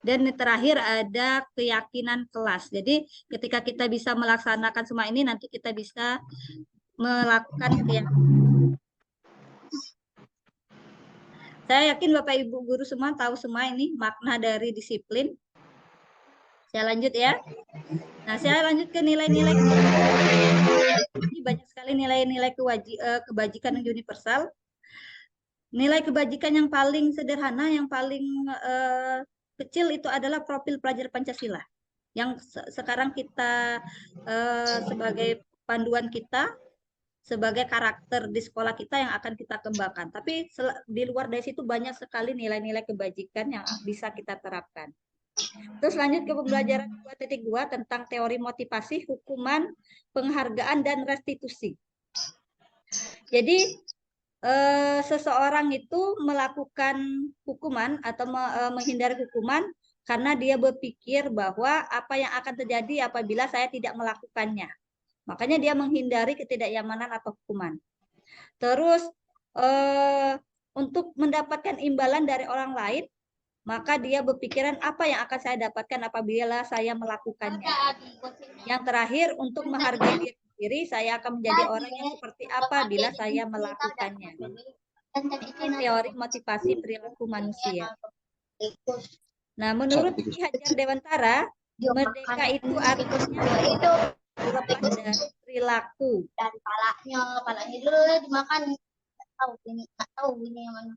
Dan terakhir ada keyakinan kelas. Jadi ketika kita bisa melaksanakan semua ini, nanti kita bisa melakukan keyakinan. Saya yakin Bapak Ibu guru semua tahu semua ini makna dari disiplin. Saya lanjut ya. Nah, saya lanjut ke nilai-nilai. Ini banyak sekali nilai-nilai kebajikan yang universal. Nilai kebajikan yang paling sederhana, yang paling kecil itu adalah profil pelajar Pancasila. Yang sekarang kita sebagai panduan kita, sebagai karakter di sekolah kita yang akan kita kembangkan. Tapi di luar dari situ banyak sekali nilai-nilai kebajikan yang bisa kita terapkan. Terus lanjut ke pembelajaran 2.2 tentang teori motivasi, hukuman, penghargaan, dan restitusi. Jadi seseorang itu melakukan hukuman atau menghindari hukuman karena dia berpikir bahwa apa yang akan terjadi apabila saya tidak melakukannya. Makanya dia menghindari ketidaknyamanan atau hukuman. Terus untuk mendapatkan imbalan dari orang lain, maka dia berpikiran apa yang akan saya dapatkan apabila saya melakukannya. Yang terakhir, untuk menghargai diri sendiri, saya akan menjadi orang yang seperti apa bila saya melakukannya. Ini teori motivasi perilaku manusia. Nah, menurut Ki Hajar Dewantara, merdeka itu artinya terlepas dari perilaku. Dan palanya dulu dimakan. Tahu ini yang mana.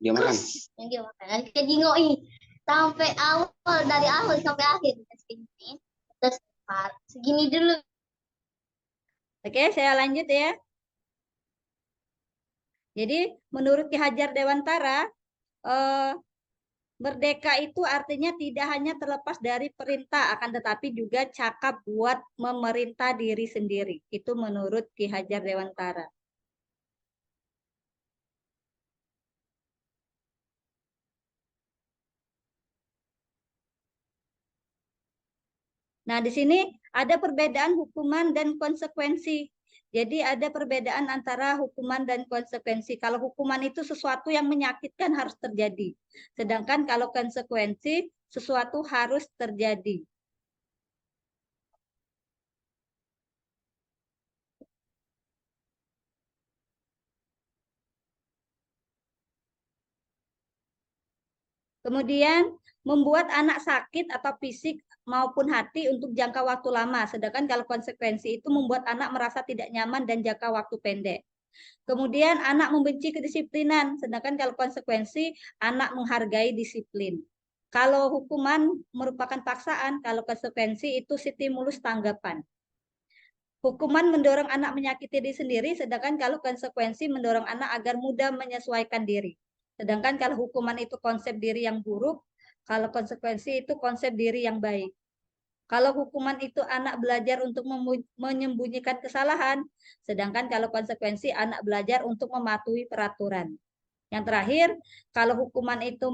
Dia makan. Yang dia makan. Nanti dingoin sampai awal, dari awal sampai akhir. Terus segini dulu. Oke, saya lanjut ya. Jadi menurut Ki Hajar Dewantara, merdeka itu artinya tidak hanya terlepas dari perintah, akan tetapi juga cakap buat memerintah diri sendiri. Itu menurut Ki Hajar Dewantara. Nah, di sini ada perbedaan hukuman dan konsekuensi. Jadi ada perbedaan antara hukuman dan konsekuensi. Kalau hukuman itu sesuatu yang menyakitkan harus terjadi. Sedangkan kalau konsekuensi sesuatu harus terjadi. Kemudian membuat anak sakit atau fisik maupun hati untuk jangka waktu lama. Sedangkan kalau konsekuensi itu membuat anak merasa tidak nyaman dan jangka waktu pendek. Kemudian anak membenci kedisiplinan. Sedangkan kalau konsekuensi anak menghargai disiplin. Kalau hukuman merupakan paksaan, kalau konsekuensi itu stimulus tanggapan. Hukuman mendorong anak menyakiti diri sendiri, sedangkan kalau konsekuensi mendorong anak agar mudah menyesuaikan diri. Sedangkan kalau hukuman itu konsep diri yang buruk, kalau konsekuensi itu konsep diri yang baik. Kalau hukuman itu anak belajar untuk menyembunyikan kesalahan, sedangkan kalau konsekuensi anak belajar untuk mematuhi peraturan. Yang terakhir, kalau hukuman itu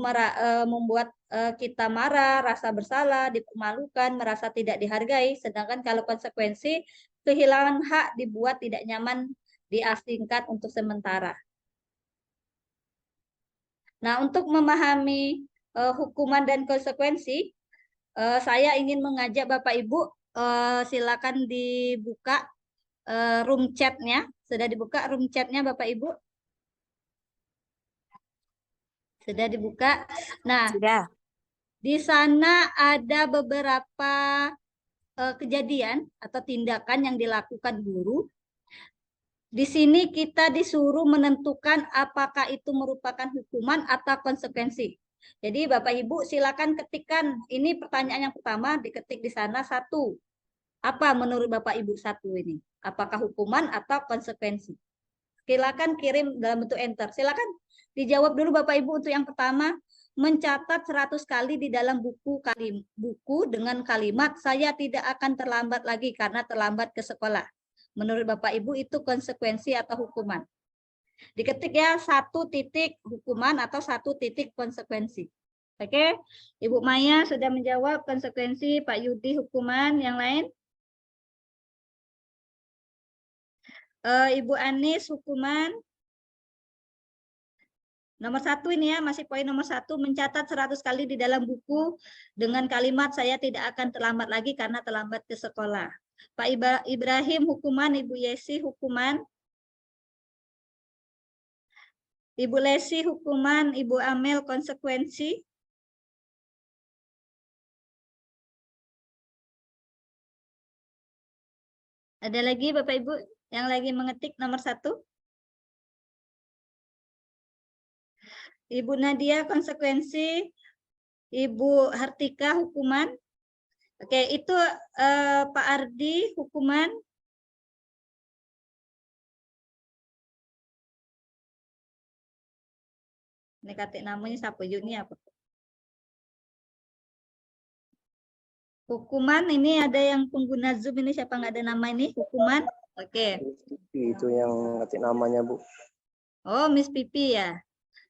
membuat kita marah, rasa bersalah, dipermalukan, merasa tidak dihargai, sedangkan kalau konsekuensi kehilangan hak dibuat tidak nyaman, diasingkan untuk sementara. Nah, untuk memahami hukuman dan konsekuensi, saya ingin mengajak Bapak Ibu, silakan dibuka room chat-nya. Sudah dibuka room chat-nya Bapak Ibu? Sudah dibuka. Nah, di sana ada beberapa kejadian atau tindakan yang dilakukan guru. Di sini kita disuruh menentukan apakah itu merupakan hukuman atau konsekuensi. Jadi Bapak Ibu silakan ketikkan, ini pertanyaan yang pertama, diketik di sana 1. Apa menurut Bapak Ibu 1 ini? Apakah hukuman atau konsekuensi? Silakan kirim dalam bentuk enter. Silakan dijawab dulu Bapak Ibu untuk yang pertama. Mencatat 100 kali di dalam buku dengan kalimat saya tidak akan terlambat lagi karena terlambat ke sekolah. Menurut Bapak Ibu itu konsekuensi atau hukuman? Diketik ya 1 titik hukuman atau 1 titik konsekuensi. Oke, Ibu Maya sudah menjawab konsekuensi, Pak Yudi hukuman, yang lain? Ibu Anis hukuman. Nomor 1 ini ya, masih poin nomor 1, mencatat 100 kali di dalam buku dengan kalimat saya tidak akan terlambat lagi karena terlambat ke sekolah. Pak Ibrahim hukuman, Ibu Yesi hukuman. Ibu Lesi hukuman, Ibu Amel konsekuensi. Ada lagi Bapak Ibu yang lagi mengetik nomor 1? Ibu Nadia konsekuensi, Ibu Hartika hukuman. Oke, itu Pak Ardi hukuman. Ini ketik namanya siapa ini apa? Hukuman ini ada yang pengguna Zoom ini siapa nggak ada nama ini hukuman? Oke. Itu yang ketik namanya Bu. Oh Miss Pipi ya.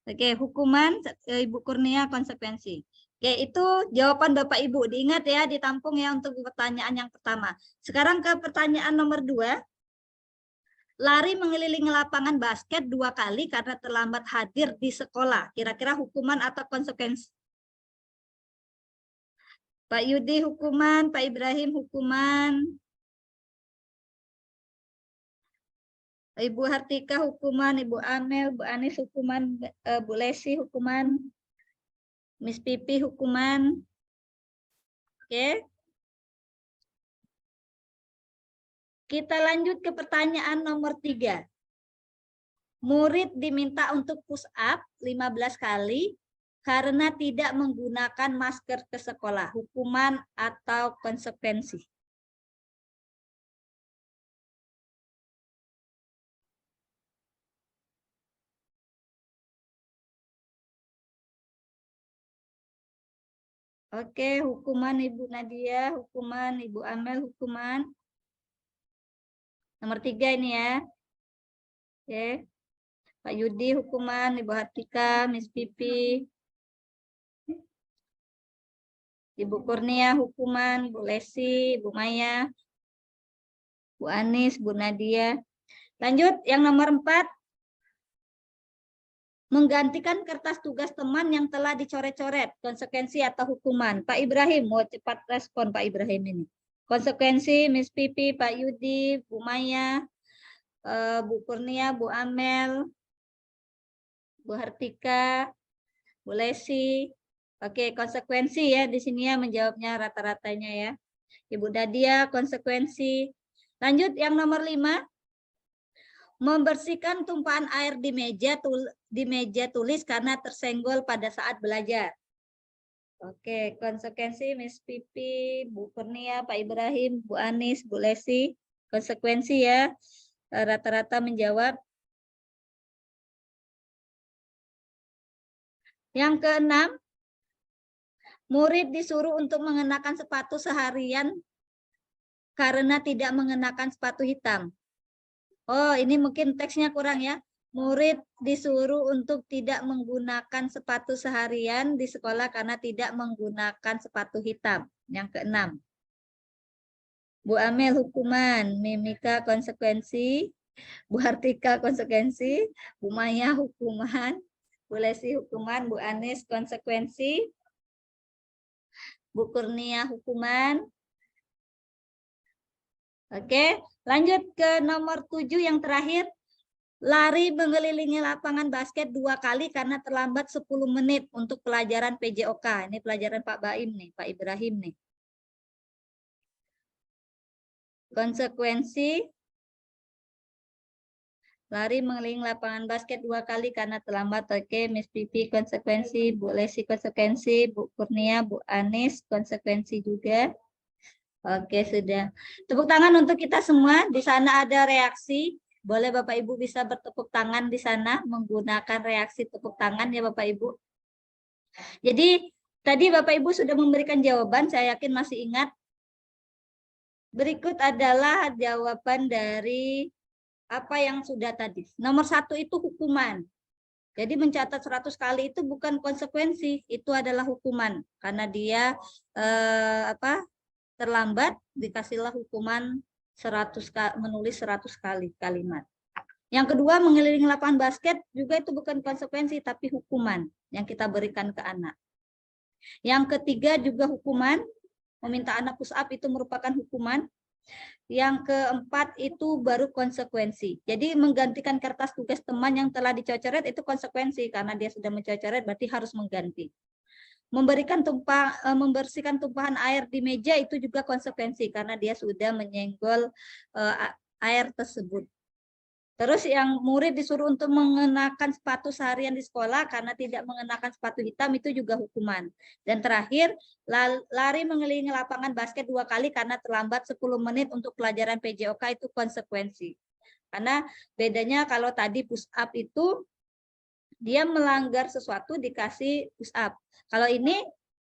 Oke, hukuman Ibu Kurnia konsekuensi. Oke, itu jawaban Bapak Ibu. Diingat ya, ditampung ya untuk pertanyaan yang pertama. Sekarang ke pertanyaan nomor 2. Lari mengelilingi lapangan basket 2 kali karena terlambat hadir di sekolah. Kira-kira hukuman atau konsekuensi? Pak Yudi hukuman, Pak Ibrahim hukuman. Ibu Hartika hukuman, Ibu Amel, Bu Anis hukuman, Bu Lesi hukuman, Miss Pipi hukuman. Oke. Kita lanjut ke pertanyaan nomor 3. Murid diminta untuk push up 15 kali karena tidak menggunakan masker ke sekolah. Hukuman atau konsekuensi? Oke, hukuman Ibu Nadia, hukuman Ibu Amel, hukuman. Nomor 3 ini ya. Oke. Pak Yudi hukuman, Ibu Hartika, Miss Pipi. Ibu Kurnia hukuman, Bu Lesi, Bu Maya, Bu Anis, Bu Nadia. Lanjut yang nomor 4. Menggantikan kertas tugas teman yang telah dicoret-coret, konsekuensi atau hukuman? Pak Ibrahim, mau cepat respon Pak Ibrahim ini. Konsekuensi Miss Pipi, Pak Yudi, Bu Maya, Bu Kurnia, Bu Amel, Bu Hartika, Bu Lesi. Oke, konsekuensi ya di sini ya menjawabnya rata-ratanya ya. Ibu Dadia konsekuensi. Lanjut yang nomor 5. Membersihkan tumpahan air di meja tulis karena tersenggol pada saat belajar. Oke, konsekuensi Miss Pipi, Bu Kurnia, Pak Ibrahim, Bu Anis, Bu Lesi. Konsekuensi ya. Rata-rata menjawab. Yang keenam, murid disuruh untuk mengenakan sepatu seharian karena tidak mengenakan sepatu hitam. Oh, ini mungkin teksnya kurang ya. Murid disuruh untuk tidak menggunakan sepatu seharian di sekolah karena tidak menggunakan sepatu hitam. Yang keenam. Bu Amel hukuman, Mimika konsekuensi, Bu Hartika konsekuensi, Bu Maya hukuman, Bu Lesi hukuman, Bu Anis konsekuensi, Bu Kurnia hukuman. Oke, lanjut ke nomor 7 yang terakhir. Lari mengelilingi lapangan basket 2 kali karena terlambat 10 menit untuk pelajaran PJOK. Ini pelajaran Pak Baim nih, Pak Ibrahim nih. Konsekuensi. Lari mengelilingi lapangan basket 2 kali karena terlambat. Oke, Miss Pipi konsekuensi, Bu Lesi konsekuensi, Bu Kurnia, Bu Anis konsekuensi juga. Oke, sudah. Tepuk tangan untuk kita semua. Di sana ada reaksi. Boleh Bapak Ibu bisa bertepuk tangan di sana menggunakan reaksi tepuk tangan ya Bapak Ibu. Jadi tadi Bapak Ibu sudah memberikan jawaban, saya yakin masih ingat. Berikut adalah jawaban dari apa yang sudah tadi. Nomor 1 itu hukuman. Jadi mencatat 100 kali itu bukan konsekuensi, itu adalah hukuman. Karena dia terlambat, dikasihlah hukuman menulis 100 kali kalimat. Yang kedua, mengelilingi lapangan basket juga itu bukan konsekuensi, tapi hukuman yang kita berikan ke anak. Yang ketiga juga hukuman, meminta anak push up itu merupakan hukuman. Yang keempat itu baru konsekuensi. Jadi menggantikan kertas tugas teman yang telah dicoret itu konsekuensi, karena dia sudah mencoret berarti harus mengganti. Membersihkan tumpahan air di meja itu juga konsekuensi karena dia sudah menyenggol air tersebut. Terus yang murid disuruh untuk mengenakan sepatu seharian di sekolah karena tidak mengenakan sepatu hitam itu juga hukuman. Dan terakhir, lari mengelilingi lapangan basket 2 kali karena terlambat 10 menit untuk pelajaran PJOK itu konsekuensi. Karena bedanya kalau tadi push up itu dia melanggar sesuatu dikasih push up. Kalau ini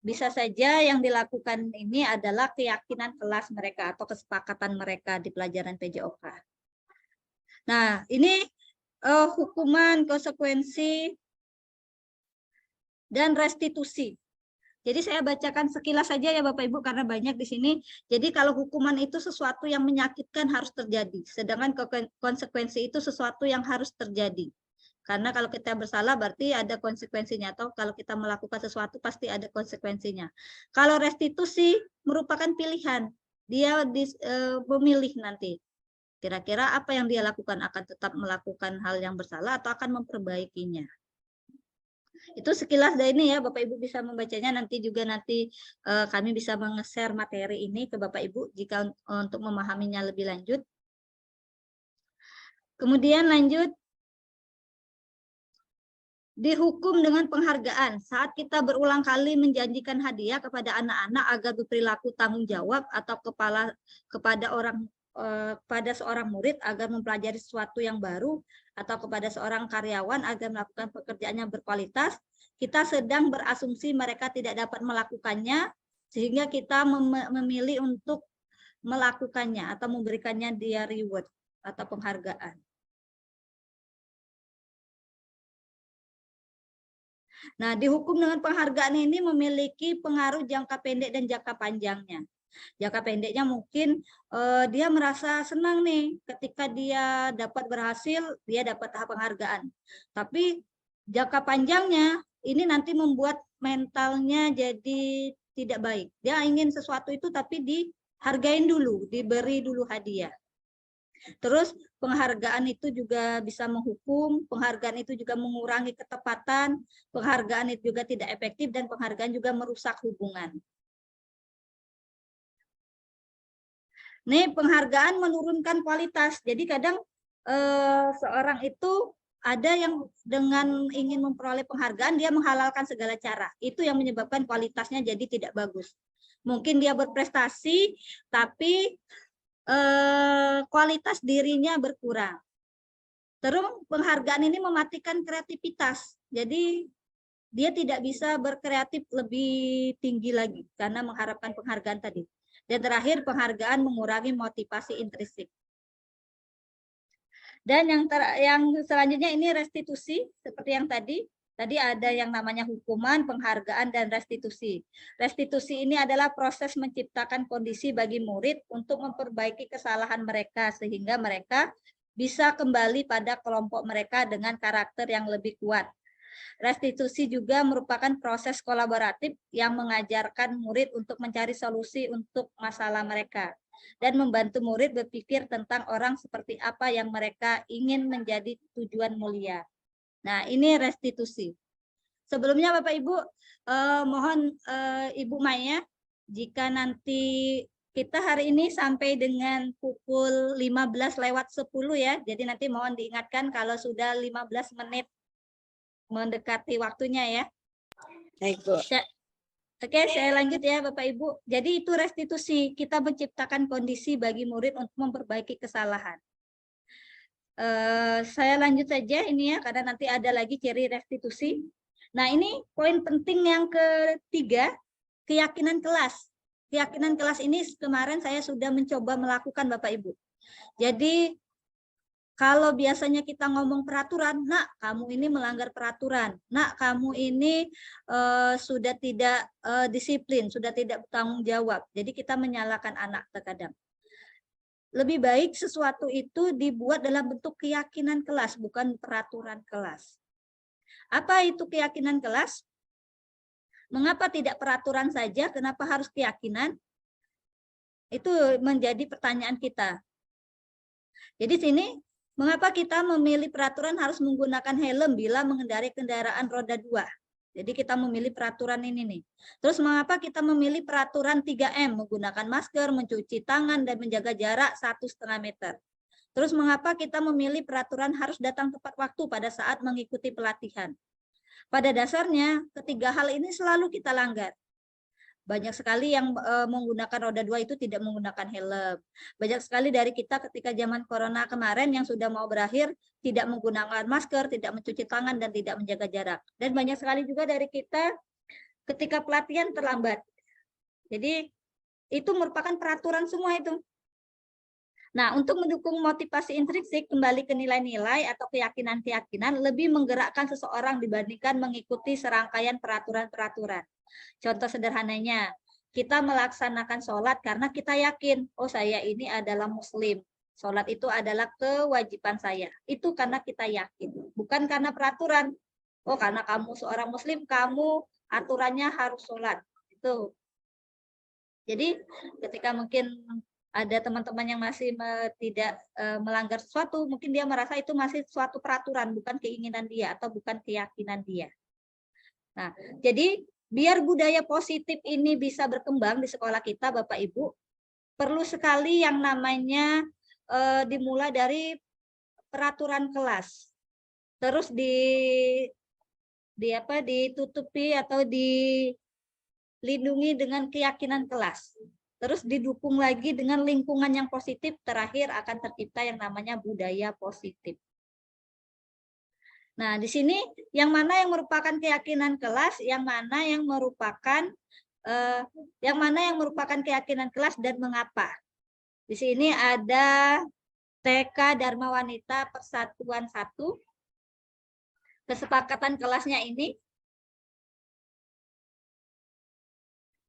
bisa saja yang dilakukan ini adalah keyakinan kelas mereka atau kesepakatan mereka di pelajaran PJOK. Nah, ini hukuman, konsekuensi, dan restitusi. Jadi saya bacakan sekilas saja ya Bapak Ibu karena banyak di sini. Jadi kalau hukuman itu sesuatu yang menyakitkan harus terjadi. Sedangkan konsekuensi itu sesuatu yang harus terjadi. Karena kalau kita bersalah berarti ada konsekuensinya. Atau kalau kita melakukan sesuatu pasti ada konsekuensinya. Kalau restitusi merupakan pilihan. Dia memilih nanti. Kira-kira apa yang dia lakukan, akan tetap melakukan hal yang bersalah atau akan memperbaikinya. Itu sekilas dari ini ya, Bapak Ibu bisa membacanya, nanti kami bisa menge-share materi ini ke Bapak Ibu jika untuk memahaminya lebih lanjut. Kemudian lanjut, dihukum dengan penghargaan saat kita berulang kali menjanjikan hadiah kepada anak-anak agar berperilaku tanggung jawab atau pada seorang murid agar mempelajari sesuatu yang baru atau kepada seorang karyawan agar melakukan pekerjaan yang berkualitas, kita sedang berasumsi mereka tidak dapat melakukannya sehingga kita memilih untuk melakukannya atau memberikannya dia reward atau penghargaan. Nah, dihukum dengan penghargaan ini memiliki pengaruh jangka pendek dan jangka panjangnya. Jangka pendeknya mungkin dia merasa senang nih ketika dia dapat berhasil, dia dapat penghargaan. Tapi jangka panjangnya ini nanti membuat mentalnya jadi tidak baik. Dia ingin sesuatu itu tapi dihargain dulu, diberi dulu hadiah. Terus penghargaan itu juga bisa menghukum, penghargaan itu juga mengurangi ketepatan, penghargaan itu juga tidak efektif, dan penghargaan juga merusak hubungan. Nih, penghargaan menurunkan kualitas. Jadi kadang seorang itu ada yang dengan ingin memperoleh penghargaan, dia menghalalkan segala cara. Itu yang menyebabkan kualitasnya jadi tidak bagus. Mungkin dia berprestasi, tapi kualitas dirinya berkurang. Terus penghargaan ini mematikan kreativitas. Jadi dia tidak bisa berkreatif lebih tinggi lagi karena mengharapkan penghargaan tadi. Dan terakhir, penghargaan mengurangi motivasi intrinsik. Dan yang selanjutnya ini restitusi, seperti yang tadi. Tadi ada yang namanya hukuman, penghargaan, dan restitusi. Restitusi ini adalah proses menciptakan kondisi bagi murid untuk memperbaiki kesalahan mereka, sehingga mereka bisa kembali pada kelompok mereka dengan karakter yang lebih kuat. Restitusi juga merupakan proses kolaboratif yang mengajarkan murid untuk mencari solusi untuk masalah mereka dan membantu murid berpikir tentang orang seperti apa yang mereka ingin menjadi tujuan mulia. Nah, ini restitusi. Sebelumnya Bapak Ibu, mohon Ibu Maya, jika nanti kita hari ini sampai dengan pukul 15:10 ya, jadi nanti mohon diingatkan kalau sudah 15 menit mendekati waktunya ya. Baik, Bu. Oke, saya lanjut ya Bapak Ibu. Jadi itu restitusi, kita menciptakan kondisi bagi murid untuk memperbaiki kesalahan. Saya lanjut saja ini ya, karena nanti ada lagi ciri restitusi. Nah, ini poin penting yang ketiga, keyakinan kelas. Keyakinan kelas ini kemarin saya sudah mencoba melakukan Bapak Ibu. Jadi kalau biasanya kita ngomong peraturan, nak kamu ini melanggar peraturan, nak kamu ini sudah tidak disiplin, sudah tidak bertanggung jawab. Jadi kita menyalahkan anak terkadang. Lebih baik sesuatu itu dibuat dalam bentuk keyakinan kelas, bukan peraturan kelas. Apa itu keyakinan kelas? Mengapa tidak peraturan saja, kenapa harus keyakinan? Itu menjadi pertanyaan kita. Jadi sini, mengapa kita memilih peraturan harus menggunakan helm bila mengendarai kendaraan roda 2? Jadi kita memilih peraturan ini nih. Terus mengapa kita memilih peraturan 3M? Menggunakan masker, mencuci tangan, dan menjaga jarak 1,5 meter. Terus mengapa kita memilih peraturan harus datang tepat waktu pada saat mengikuti pelatihan? Pada dasarnya, ketiga hal ini selalu kita langgar. Banyak sekali yang menggunakan roda 2 itu tidak menggunakan helm. Banyak sekali dari kita ketika zaman corona kemarin yang sudah mau berakhir tidak menggunakan masker, tidak mencuci tangan, dan tidak menjaga jarak. Dan banyak sekali juga dari kita ketika pelatihan terlambat. Jadi itu merupakan peraturan semua itu. Nah, untuk mendukung motivasi intrinsik kembali ke nilai-nilai atau keyakinan-keyakinan lebih menggerakkan seseorang dibandingkan mengikuti serangkaian peraturan-peraturan. Contoh sederhananya, kita melaksanakan sholat karena kita yakin, oh saya ini adalah muslim. Sholat itu adalah kewajiban saya. Itu karena kita yakin, bukan karena peraturan. Oh karena kamu seorang muslim, kamu aturannya harus sholat. Itu. Jadi ketika mungkin ada teman-teman yang masih tidak melanggar sesuatu, mungkin dia merasa itu masih suatu peraturan, bukan keinginan dia atau bukan keyakinan dia. Nah, jadi biar budaya positif ini bisa berkembang di sekolah kita, Bapak Ibu, perlu sekali yang namanya dimulai dari peraturan kelas. Terus ditutupi atau dilindungi dengan keyakinan kelas. Terus didukung lagi dengan lingkungan yang positif, terakhir akan tercipta yang namanya budaya positif. Nah, di sini yang mana yang merupakan keyakinan kelas, yang mana yang merupakan keyakinan kelas dan mengapa. Di sini ada TK Dharma Wanita Persatuan 1. Kesepakatan kelasnya ini.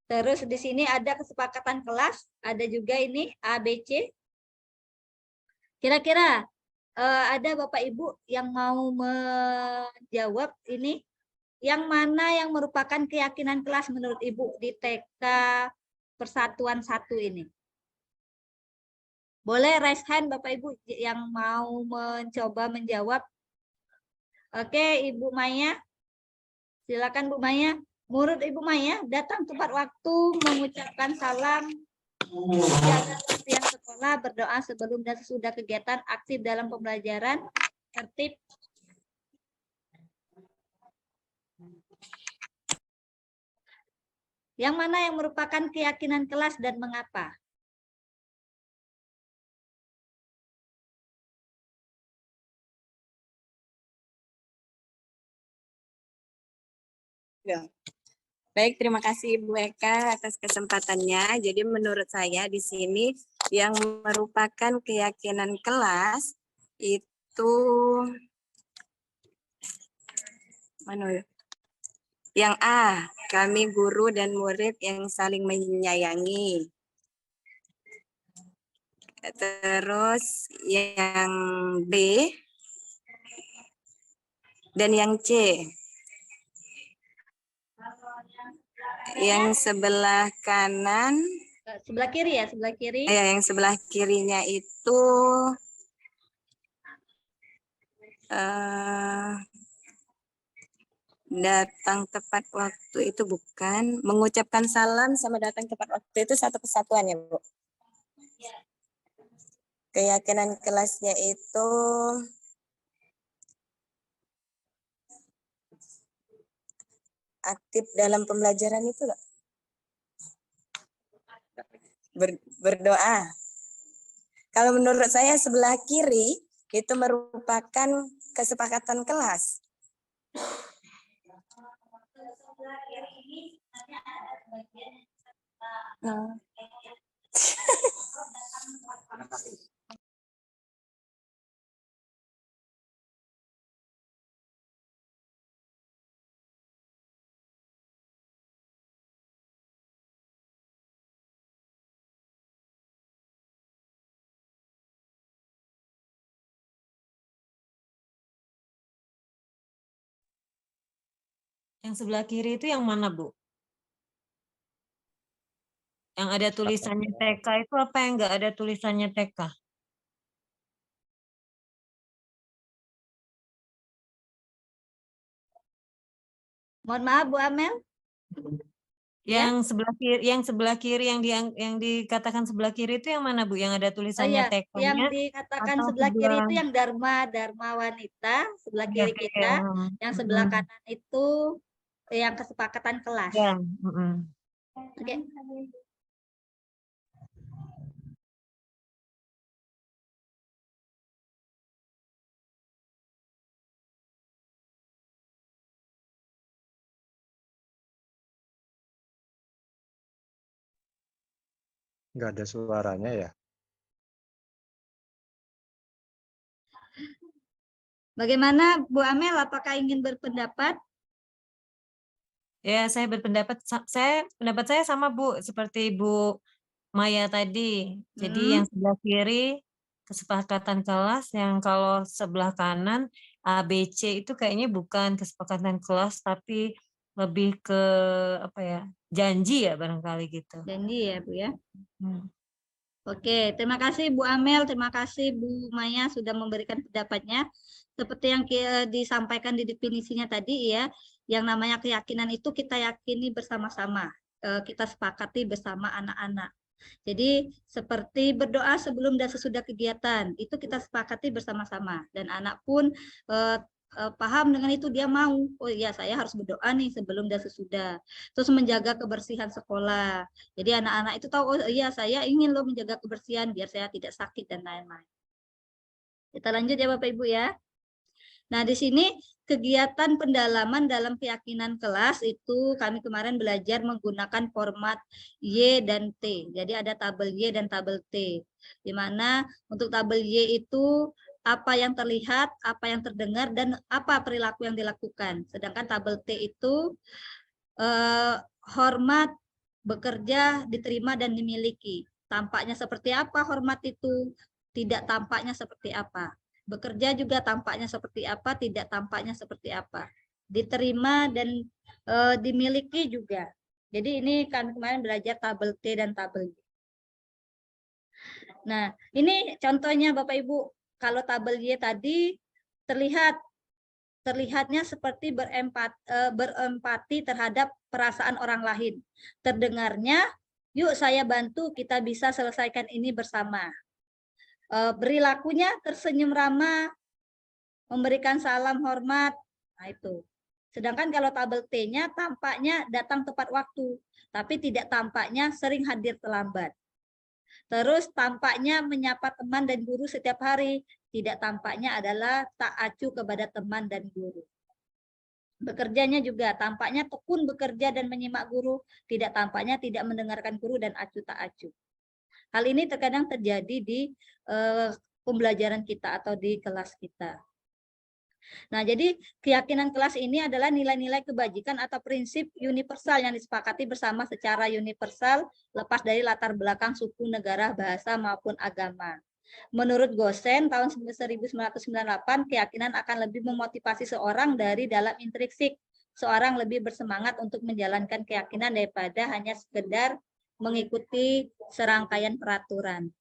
Terus di sini ada kesepakatan kelas, ada juga ini ABC. Kira-kira ada Bapak Ibu yang mau menjawab ini, yang mana yang merupakan keyakinan kelas menurut Ibu di TK Persatuan 1 ini? Boleh raise hand Bapak Ibu yang mau mencoba menjawab. Oke, Ibu Maya. Silakan Bu Maya. Murid Ibu Maya datang tepat waktu, mengucapkan salam, menjaga kebersihan sekolah, berdoa sebelum dan sesudah kegiatan, aktif dalam pembelajaran, tertib. Yang mana yang merupakan keyakinan kelas dan mengapa? Ya. Baik, terima kasih Ibu Eka atas kesempatannya. Jadi menurut saya di sini yang merupakan keyakinan kelas itu mana ya? Yang A, kami guru dan murid yang saling menyayangi. Terus yang B dan yang C. Yang sebelah kanan, sebelah kiri ya, sebelah kiri. Ya, yang sebelah kirinya itu datang tepat waktu itu bukan, mengucapkan salam sama datang tepat waktu itu satu kesatuan ya Bu. Keyakinan kelasnya itu aktif dalam pembelajaran itu loh. Berdoa. Kalau menurut saya sebelah kiri itu merupakan kesepakatan kelas. Sebelah kiri ini sebenarnya ada bagian Yang sebelah kiri itu yang mana, Bu? Yang ada tulisannya TK itu apa yang nggak ada tulisannya TK? Mohon maaf Bu Amel. Yang sebelah kiri yang dikatakan sebelah kiri itu yang mana Bu? Yang ada tulisannya TK-nya? Yang dikatakan sebelah kiri itu yang Dharma wanita sebelah kiri kita, yang sebelah kanan itu yang kesepakatan kelas. Ya. Oke. Nggak ada suaranya ya? Bagaimana Bu Amel, apakah ingin berpendapat? Ya, saya berpendapat, pendapat saya sama Bu, seperti Bu Maya tadi. Jadi yang sebelah kiri kesepakatan kelas, yang kalau sebelah kanan A, B, C itu kayaknya bukan kesepakatan kelas, tapi lebih ke apa ya, janji ya barangkali gitu. Janji ya Bu ya. Oke, terima kasih Bu Amel, terima kasih Bu Maya sudah memberikan pendapatnya. Seperti yang disampaikan di definisinya tadi ya, yang namanya keyakinan itu kita yakini bersama-sama, kita sepakati bersama anak-anak. Jadi seperti berdoa sebelum dan sesudah kegiatan, itu kita sepakati bersama-sama. Dan anak pun paham dengan itu, dia mau, oh iya saya harus berdoa nih sebelum dan sesudah. Terus menjaga kebersihan sekolah. Jadi anak-anak itu tahu, oh iya saya ingin loh menjaga kebersihan biar saya tidak sakit dan lain-lain. Kita lanjut ya Bapak Ibu ya. Nah, di sini kegiatan pendalaman dalam keyakinan kelas itu kami kemarin belajar menggunakan format Y dan T. Jadi ada tabel Y dan tabel T. Di mana untuk tabel Y itu apa yang terlihat, apa yang terdengar, dan apa perilaku yang dilakukan. Sedangkan tabel T itu hormat, bekerja, diterima, dan dimiliki. Tampaknya seperti apa hormat itu? Tidak tampaknya seperti apa. Bekerja juga tampaknya seperti apa, tidak tampaknya seperti apa. Diterima dan dimiliki juga. Jadi ini kan kemarin belajar tabel T dan tabel Y. Nah, ini contohnya Bapak Ibu. Kalau tabel Y tadi terlihatnya seperti berempati terhadap perasaan orang lain. Terdengarnya, yuk saya bantu, kita bisa selesaikan ini bersama. Perilakunya tersenyum ramah, memberikan salam hormat. Nah, itu. Sedangkan kalau tabel T-nya tampaknya datang tepat waktu, tapi tidak tampaknya sering hadir terlambat. Terus tampaknya menyapa teman dan guru setiap hari, tidak tampaknya adalah tak acuh kepada teman dan guru. Bekerjanya juga tampaknya tekun bekerja dan menyimak guru, tidak tampaknya tidak mendengarkan guru dan acuh tak acuh. Hal ini terkadang terjadi di pembelajaran kita atau di kelas kita. Nah, jadi keyakinan kelas ini adalah nilai-nilai kebajikan atau prinsip universal yang disepakati bersama secara universal, lepas dari latar belakang suku, negara, bahasa, maupun agama. Menurut Gosen tahun 1998, keyakinan akan lebih memotivasi seorang dari dalam intrinsik. Seorang lebih bersemangat untuk menjalankan keyakinan daripada hanya sekedar mengikuti serangkaian peraturan.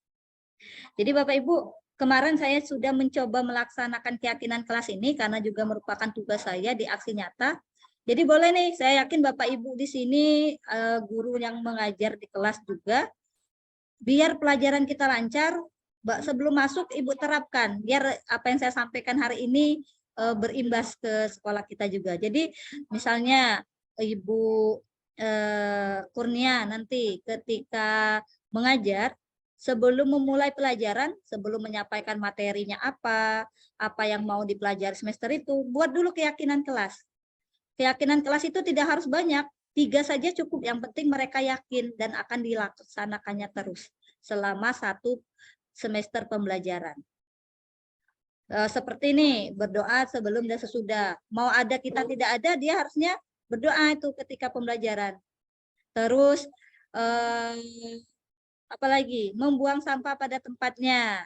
Jadi Bapak Ibu, kemarin saya sudah mencoba melaksanakan keyakinan kelas ini karena juga merupakan tugas saya di aksi nyata. Jadi boleh nih, saya yakin Bapak Ibu di sini guru yang mengajar di kelas juga, biar pelajaran kita lancar, sebelum masuk Ibu terapkan, biar apa yang saya sampaikan hari ini berimbas ke sekolah kita juga. Jadi misalnya Ibu Kurnia nanti ketika mengajar, sebelum memulai pelajaran, sebelum menyampaikan materinya apa yang mau dipelajari semester itu, buat dulu keyakinan kelas. Keyakinan kelas itu tidak harus banyak, 3 saja cukup. Yang penting mereka yakin dan akan dilaksanakannya terus selama 1 semester pembelajaran. Seperti ini, berdoa sebelum dan sesudah. Mau ada kita tidak ada, dia harusnya berdoa itu ketika pembelajaran. Terus apalagi membuang sampah pada tempatnya.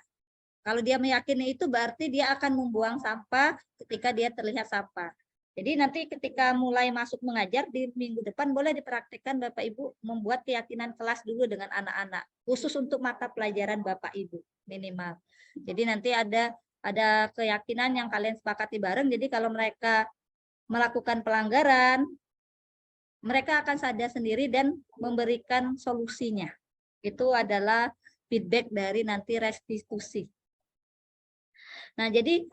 Kalau dia meyakini itu berarti dia akan membuang sampah ketika dia terlihat sampah. Jadi nanti ketika mulai masuk mengajar di minggu depan boleh dipraktikkan Bapak Ibu membuat keyakinan kelas dulu dengan anak-anak. Khusus untuk mata pelajaran Bapak Ibu minimal. Jadi nanti ada keyakinan yang kalian sepakati bareng. Jadi kalau mereka melakukan pelanggaran, mereka akan sadar sendiri dan memberikan solusinya. Itu adalah feedback dari nanti restitusi. Nah, jadi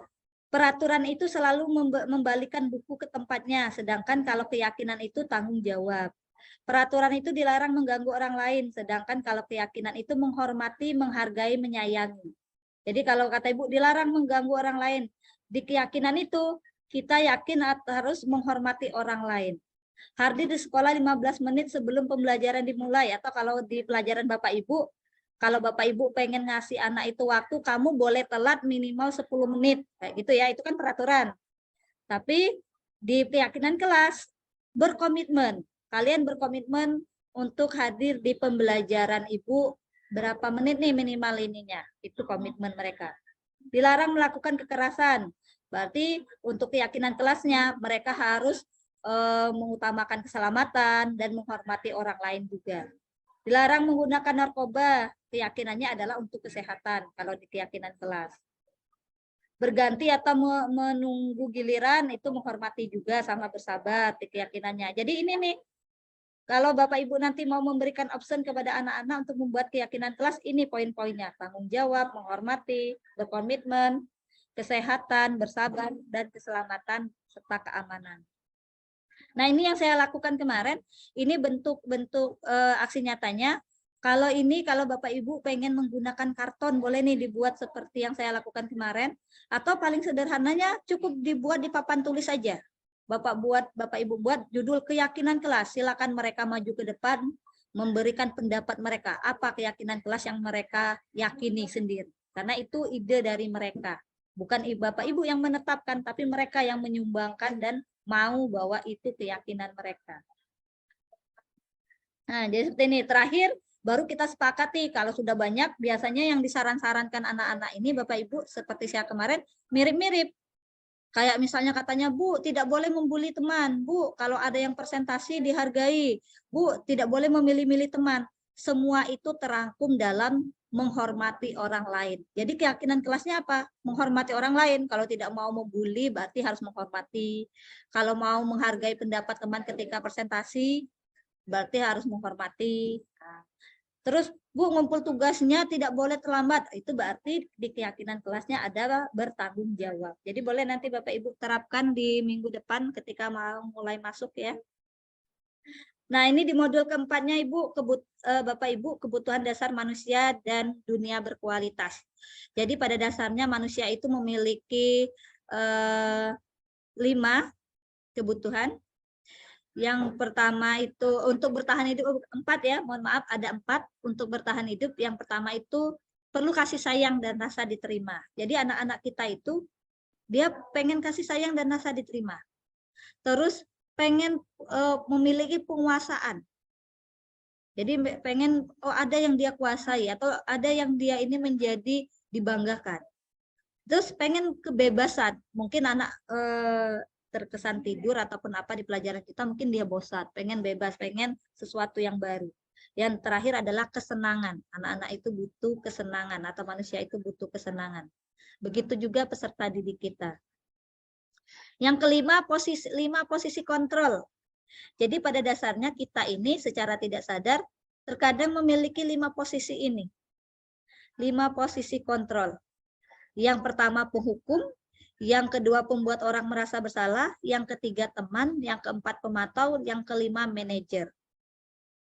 peraturan itu selalu membalikan buku ke tempatnya, sedangkan kalau keyakinan itu tanggung jawab. Peraturan itu dilarang mengganggu orang lain, sedangkan kalau keyakinan itu menghormati, menghargai, menyayangi. Jadi kalau kata Ibu dilarang mengganggu orang lain, di keyakinan itu kita yakin harus menghormati orang lain. Hadir di sekolah 15 menit sebelum pembelajaran dimulai, atau kalau di pelajaran Bapak Ibu, kalau Bapak Ibu pengen ngasih anak itu waktu, kamu boleh telat minimal 10 menit. Kayak gitu ya, itu kan peraturan. Tapi di keyakinan kelas, berkomitmen. Kalian berkomitmen untuk hadir di pembelajaran Ibu berapa menit nih minimal ininya. Itu komitmen mereka. Dilarang melakukan kekerasan. Berarti untuk keyakinan kelasnya, mereka harus mengutamakan keselamatan dan menghormati orang lain juga. Dilarang menggunakan narkoba, keyakinannya adalah untuk kesehatan kalau di keyakinan kelas. Berganti atau menunggu giliran itu menghormati juga sama bersabar di keyakinannya. Jadi ini nih, kalau Bapak Ibu nanti mau memberikan option kepada anak-anak untuk membuat keyakinan kelas, ini poin-poinnya. Tanggung jawab, menghormati, berkomitmen, kesehatan, bersabar, dan keselamatan serta keamanan. Nah, ini yang saya lakukan kemarin, ini bentuk-bentuk aksi nyatanya. Kalau Bapak Ibu pengen menggunakan karton, boleh nih dibuat seperti yang saya lakukan kemarin. Atau paling sederhananya cukup dibuat di papan tulis saja. Bapak Ibu buat judul keyakinan kelas. Silakan mereka maju ke depan, memberikan pendapat mereka. Apa keyakinan kelas yang mereka yakini sendiri. Karena itu ide dari mereka. Bukan Bapak Ibu yang menetapkan, tapi mereka yang menyumbangkan dan mau bahwa itu keyakinan mereka. Nah, jadi seperti ini. Terakhir, baru kita sepakati kalau sudah banyak, biasanya yang disaran-sarankan anak-anak ini, Bapak Ibu, seperti saya kemarin, mirip-mirip. Kayak misalnya katanya, Bu, tidak boleh membuli teman. Bu, kalau ada yang presentasi dihargai. Bu, tidak boleh memilih-milih teman. Semua itu terangkum dalam menghormati orang lain. Jadi keyakinan kelasnya apa? Menghormati orang lain. Kalau tidak mau membuli berarti harus menghormati. Kalau mau menghargai pendapat teman ketika presentasi berarti harus menghormati. Nah, terus Bu, ngumpul tugasnya tidak boleh terlambat. Itu berarti di keyakinan kelasnya adalah bertanggung jawab. Jadi boleh nanti Bapak Ibu terapkan di minggu depan ketika mau mulai masuk ya. Nah, ini di modul keempatnya Ibu, Bapak Ibu, kebutuhan dasar manusia dan dunia berkualitas. Jadi pada dasarnya manusia itu memiliki 5 kebutuhan. Yang pertama itu untuk bertahan hidup 4 ya, mohon maaf ada 4 untuk bertahan hidup. Yang pertama itu perlu kasih sayang dan rasa diterima. Jadi anak-anak kita itu dia pengen kasih sayang dan rasa diterima. Terus pengen memiliki penguasaan. Jadi pengen ada yang dia kuasai atau ada yang dia ini menjadi dibanggakan. Terus pengen kebebasan. Mungkin anak terkesan tidur ataupun apa di pelajaran kita, mungkin dia bosan, pengen bebas, pengen sesuatu yang baru. Yang terakhir adalah kesenangan. Anak-anak itu butuh kesenangan atau manusia itu butuh kesenangan. Begitu juga peserta didik kita. Yang kelima, 5 posisi kontrol. Jadi pada dasarnya kita ini secara tidak sadar terkadang memiliki 5 posisi ini. 5 posisi kontrol. Yang pertama penghukum, yang kedua pembuat orang merasa bersalah, yang ketiga teman, yang keempat pemantau, yang kelima manajer.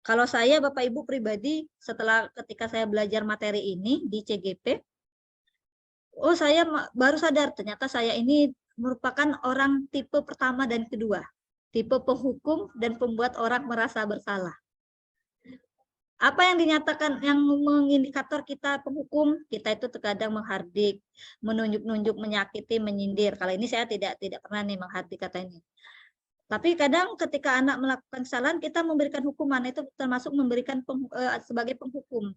Kalau saya Bapak Ibu pribadi ketika saya belajar materi ini di CGP, saya baru sadar ternyata saya ini merupakan orang tipe pertama dan kedua, tipe penghukum dan pembuat orang merasa bersalah. Apa yang dinyatakan, yang mengindikator kita penghukum, kita itu terkadang menghardik, menunjuk-nunjuk, menyakiti, menyindir. Kalau ini saya tidak pernah nih menghardik kata ini. Tapi kadang ketika anak melakukan kesalahan, kita memberikan hukuman, itu termasuk memberikan sebagai penghukum.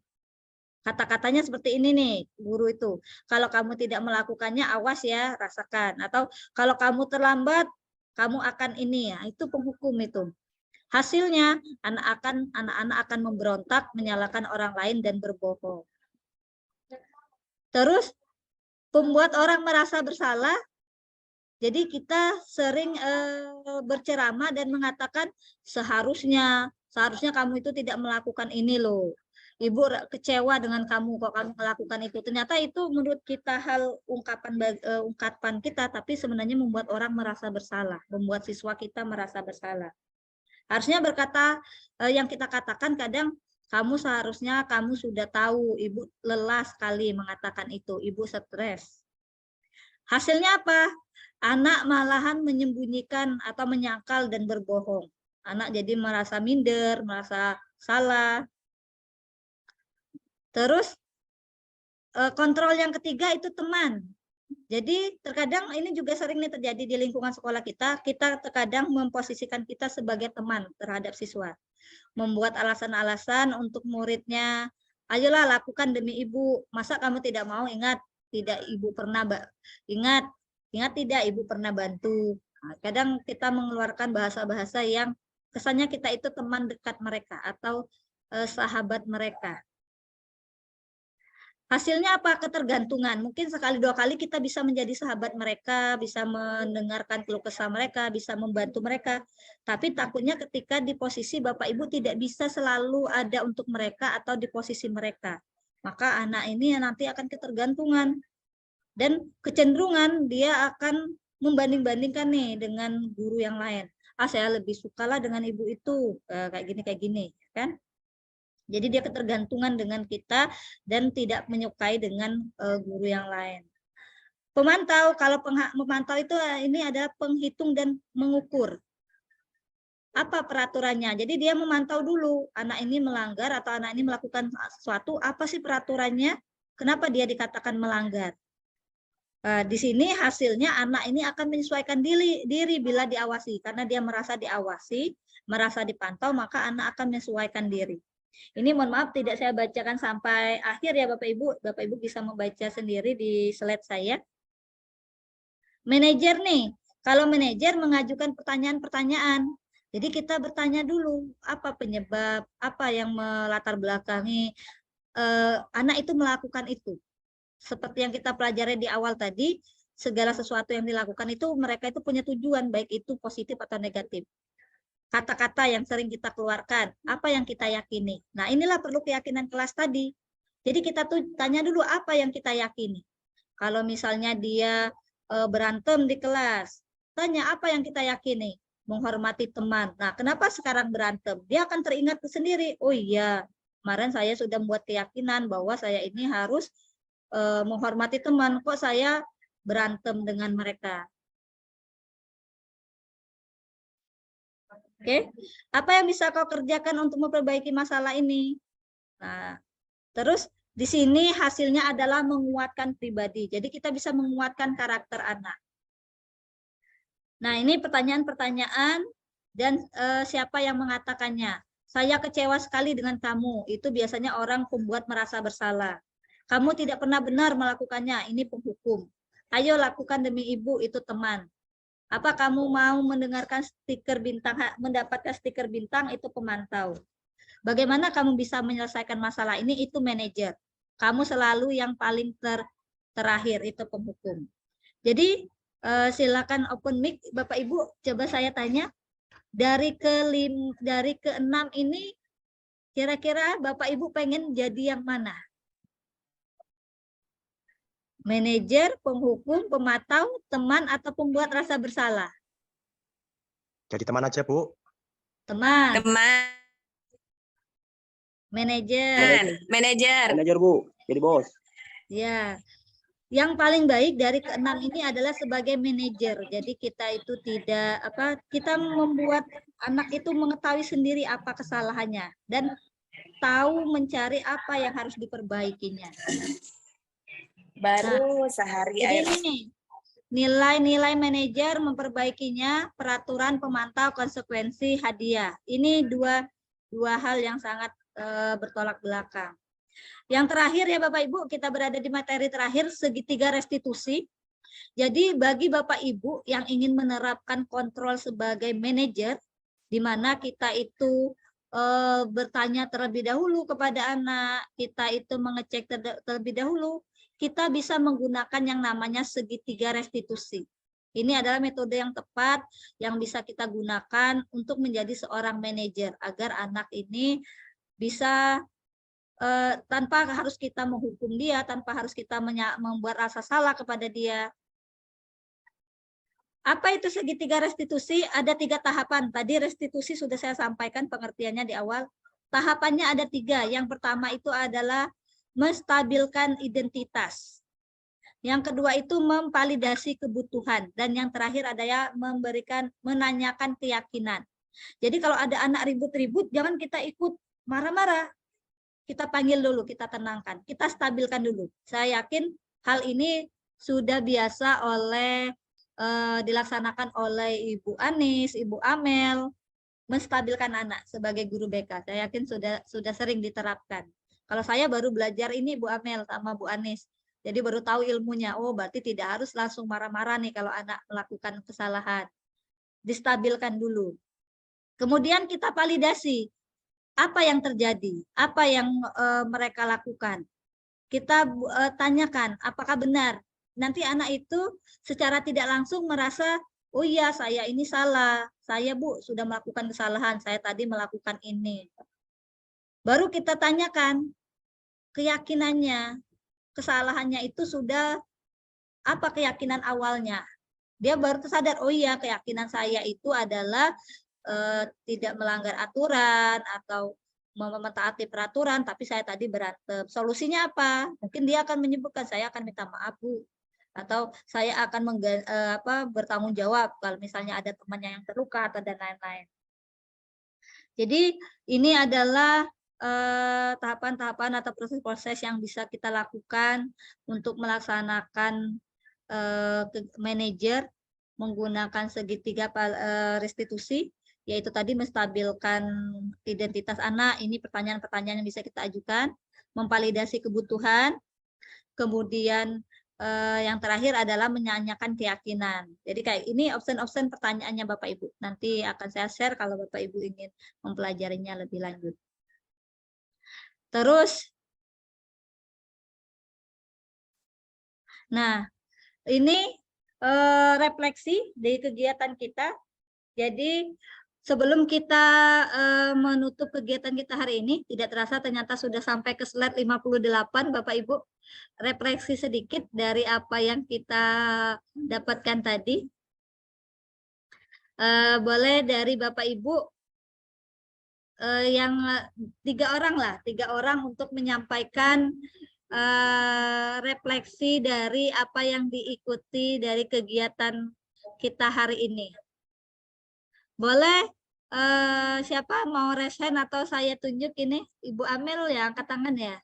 Kata-katanya seperti ini nih, guru itu. Kalau kamu tidak melakukannya, awas ya, rasakan. Atau kalau kamu terlambat, kamu akan ini ya, itu penghukum itu. Hasilnya, anak-anak akan memberontak, menyalahkan orang lain dan berbohong. Terus, pembuat orang merasa bersalah. Jadi kita sering berceramah dan mengatakan seharusnya kamu itu tidak melakukan ini loh. Ibu kecewa dengan kamu kok kamu melakukan itu. Ternyata itu menurut kita hal ungkapan kita, tapi sebenarnya membuat orang merasa bersalah, membuat siswa kita merasa bersalah. Harusnya berkata yang kita katakan kadang seharusnya kamu sudah tahu, ibu lelah sekali mengatakan itu, ibu stres. Hasilnya apa? Anak malahan menyembunyikan atau menyangkal dan berbohong. Anak jadi merasa minder, merasa salah. Terus kontrol yang ketiga itu teman. Jadi terkadang ini juga sering nih terjadi di lingkungan sekolah kita. Kita terkadang memposisikan kita sebagai teman terhadap siswa. Membuat alasan-alasan untuk muridnya. Ayolah lakukan demi ibu. Masa kamu tidak mau? Ingat tidak ibu pernah ingat tidak ibu pernah bantu. Nah, kadang kita mengeluarkan bahasa-bahasa yang kesannya kita itu teman dekat mereka atau sahabat mereka. Hasilnya apa? Ketergantungan. Mungkin sekali dua kali kita bisa menjadi sahabat mereka, bisa mendengarkan keluh kesah mereka, bisa membantu mereka. Tapi takutnya ketika di posisi Bapak Ibu tidak bisa selalu ada untuk mereka atau di posisi mereka. Maka anak ini nanti akan ketergantungan. Dan kecenderungan dia akan membanding-bandingkan nih dengan guru yang lain. Saya lebih sukalah dengan ibu itu, kayak gini, kan? Jadi dia ketergantungan dengan kita dan tidak menyukai dengan guru yang lain. Pemantau, kalau memantau itu ini adalah penghitung dan mengukur. Apa peraturannya? Jadi dia memantau dulu, anak ini melanggar atau anak ini melakukan sesuatu, apa sih peraturannya? Kenapa dia dikatakan melanggar? Di sini hasilnya anak ini akan menyesuaikan diri bila diawasi. Karena dia merasa diawasi, merasa dipantau, maka anak akan menyesuaikan diri. Ini mohon maaf tidak saya bacakan sampai akhir ya Bapak Ibu. Bapak Ibu bisa membaca sendiri di slide saya. Manajer nih, kalau manajer mengajukan pertanyaan-pertanyaan. Jadi kita bertanya dulu, apa penyebab, apa yang melatar belakangi anak itu melakukan itu. Seperti yang kita pelajari di awal tadi, segala sesuatu yang dilakukan itu mereka itu punya tujuan, baik itu positif atau negatif. Kata-kata yang sering kita keluarkan, apa yang kita yakini. Nah, inilah perlu keyakinan kelas tadi. Jadi kita tuh tanya dulu apa yang kita yakini. Kalau misalnya dia berantem di kelas, tanya apa yang kita yakini. Menghormati teman. Nah, kenapa sekarang berantem? Dia akan teringat sendiri. Oh iya, kemarin saya sudah membuat keyakinan bahwa saya ini harus menghormati teman. Kok saya berantem dengan mereka? Oke, apa yang bisa kau kerjakan untuk memperbaiki masalah ini? Nah, terus di sini hasilnya adalah menguatkan pribadi. Jadi kita bisa menguatkan karakter anak. Nah, ini pertanyaan-pertanyaan dan siapa yang mengatakannya. Saya kecewa sekali dengan kamu. Itu biasanya orang pembuat merasa bersalah. Kamu tidak pernah benar melakukannya. Ini penghukum. Ayo lakukan demi ibu, itu teman. Apa kamu mau mendengarkan stiker bintang, mendapatkan stiker bintang, itu pemantau. Bagaimana kamu bisa menyelesaikan masalah ini, itu manajer. Kamu selalu yang paling terakhir, itu penghukum. Jadi silakan open mic, Bapak Ibu. Coba saya tanya, dari ke-6 ini, kira-kira Bapak Ibu pengen jadi yang mana? Manajer, penghukum, pemantau, teman, atau pembuat rasa bersalah? Jadi teman aja, Bu. Teman. Teman. Manajer. Manajer. Manajer, Bu. Jadi bos. Ya. Yang paling baik dari ke-6 ini adalah sebagai manajer. Jadi kita itu tidak kita membuat anak itu mengetahui sendiri apa kesalahannya dan tahu mencari apa yang harus diperbaikinya. Baru sehari Jadi air. ini nilai-nilai manajer memperbaikinya, peraturan pemantau, konsekuensi, hadiah. Ini dua hal yang sangat bertolak belakang. Yang terakhir ya Bapak Ibu, kita berada di materi terakhir, segitiga restitusi. Jadi bagi Bapak Ibu yang ingin menerapkan kontrol sebagai manajer, di mana kita itu bertanya terlebih dahulu kepada anak, kita itu mengecek terlebih dahulu, kita bisa menggunakan yang namanya segitiga restitusi. Ini adalah metode yang tepat yang bisa kita gunakan untuk menjadi seorang manajer agar anak ini bisa tanpa harus kita menghukum dia, tanpa harus kita membuat rasa salah kepada dia. Apa itu segitiga restitusi? Ada 3 tahapan. Tadi restitusi sudah saya sampaikan pengertiannya di awal. Tahapannya ada 3. Yang pertama itu adalah menstabilkan identitas. Yang kedua itu memvalidasi kebutuhan. Dan yang terakhir adalah menanyakan keyakinan. Jadi kalau ada anak ribut-ribut, jangan kita ikut marah-marah. Kita panggil dulu, kita tenangkan, kita stabilkan dulu. Saya yakin hal ini sudah biasa dilaksanakan oleh Ibu Anis, Ibu Amel, menstabilkan anak sebagai guru BK. Saya yakin sudah sering diterapkan. Kalau saya baru belajar ini Bu Amel sama Bu Anis, jadi baru tahu ilmunya. Oh, berarti tidak harus langsung marah-marah nih kalau anak melakukan kesalahan. Distabilkan dulu. Kemudian kita validasi. Apa yang terjadi? Apa yang mereka lakukan? Kita tanyakan, apakah benar? Nanti anak itu secara tidak langsung merasa, oh iya saya ini salah. Saya Bu sudah melakukan kesalahan. Saya tadi melakukan ini. Baru kita tanyakan keyakinannya. Kesalahannya itu sudah apa keyakinan awalnya? Dia baru tersadar, oh iya keyakinan saya itu adalah tidak melanggar aturan atau mentaati peraturan, tapi saya tadi berantem. Solusinya apa? Mungkin dia akan menyebutkan, saya akan minta maaf Bu, atau saya akan bertanggung jawab kalau misalnya ada temannya yang terluka atau dan lain-lain. Jadi ini adalah tahapan-tahapan atau proses-proses yang bisa kita lakukan untuk melaksanakan manajer menggunakan segitiga restitusi, yaitu tadi menstabilkan identitas anak. Ini pertanyaan-pertanyaan yang bisa kita ajukan, memvalidasi kebutuhan, kemudian yang terakhir adalah menanyakan keyakinan. Jadi kayak ini opsi-opsi pertanyaannya Bapak Ibu. Nanti akan saya share kalau Bapak Ibu ingin mempelajarinya lebih lanjut. Terus Nah, ini refleksi dari kegiatan kita. Jadi sebelum kita menutup kegiatan kita hari ini, tidak terasa ternyata sudah sampai ke slide 58, Bapak Ibu. Refleksi sedikit dari apa yang kita dapatkan tadi. Boleh dari Bapak Ibu yang 3 orang untuk menyampaikan refleksi dari apa yang diikuti dari kegiatan kita hari ini. Boleh siapa mau resen atau saya tunjuk ini? Ibu Amel ya, angkat tangan ya.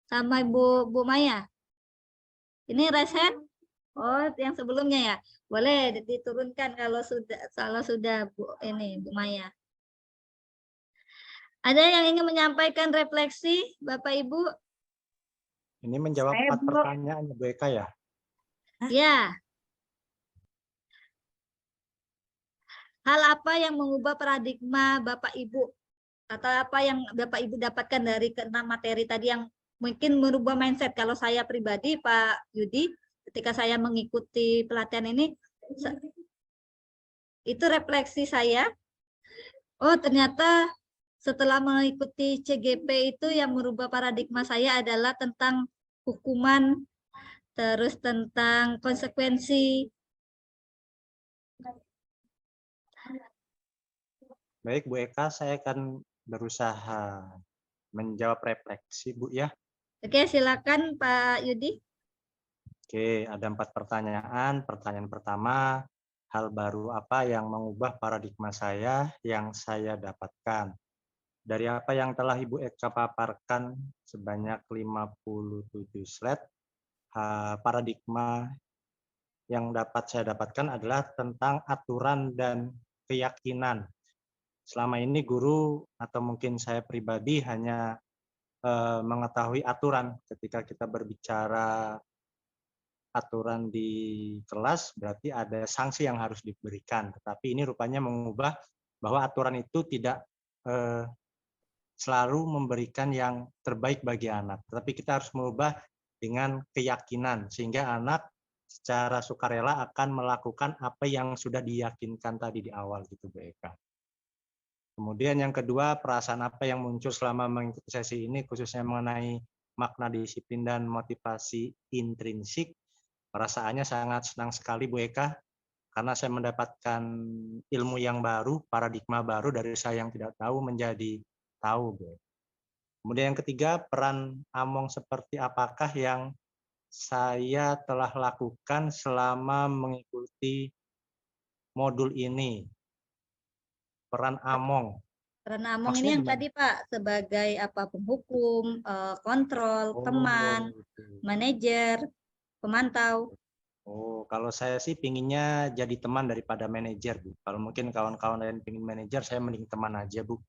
Sama Bu Maya. Ini resen? Oh, yang sebelumnya ya. Boleh diturunkan kalau sudah Bu Maya. Ada yang ingin menyampaikan refleksi, Bapak Ibu? Ini menjawab 4 pertanyaan Bu Eka ya? Ya. Hal apa yang mengubah paradigma Bapak Ibu? Atau apa yang Bapak Ibu dapatkan dari ke-6 materi tadi yang mungkin merubah mindset? Kalau saya pribadi, Pak Yudi, ketika saya mengikuti pelatihan ini, itu refleksi saya. Oh, ternyata setelah mengikuti CGP itu yang merubah paradigma saya adalah tentang hukuman, terus tentang konsekuensi. Baik Bu Eka, saya akan berusaha menjawab refleksi Bu ya. Oke, silakan Pak Yudi. Oke, ada 4 pertanyaan. Pertanyaan pertama, hal baru apa yang mengubah paradigma saya yang saya dapatkan? Dari apa yang telah Ibu Eka paparkan sebanyak 57 slide, paradigma yang dapat saya dapatkan adalah tentang aturan dan keyakinan. Selama ini guru atau mungkin saya pribadi hanya mengetahui aturan. Ketika kita berbicara aturan di kelas, berarti ada sanksi yang harus diberikan. Tetapi ini rupanya mengubah bahwa aturan itu tidak selalu memberikan yang terbaik bagi anak. Tetapi kita harus mengubah dengan keyakinan, sehingga anak secara sukarela akan melakukan apa yang sudah diyakinkan tadi di awal gitu Bu Eka. Kemudian yang kedua, perasaan apa yang muncul selama mengikuti sesi ini, khususnya mengenai makna disiplin dan motivasi intrinsik. Perasaannya sangat senang sekali Bu Eka, karena saya mendapatkan ilmu yang baru, paradigma baru dari saya yang tidak tahu menjadi tahu Bu. Kemudian yang ketiga, peran Among seperti apakah yang saya telah lakukan selama mengikuti modul ini. Peran Among. Peran Among ini yang tadi Pak, sebagai apa, penghukum, kontrol, teman, manajer, pemantau. Oh, kalau saya sih pinginnya jadi teman daripada manajer Bu. Kalau mungkin kawan-kawan lain pingin manajer, saya mending teman aja Bu.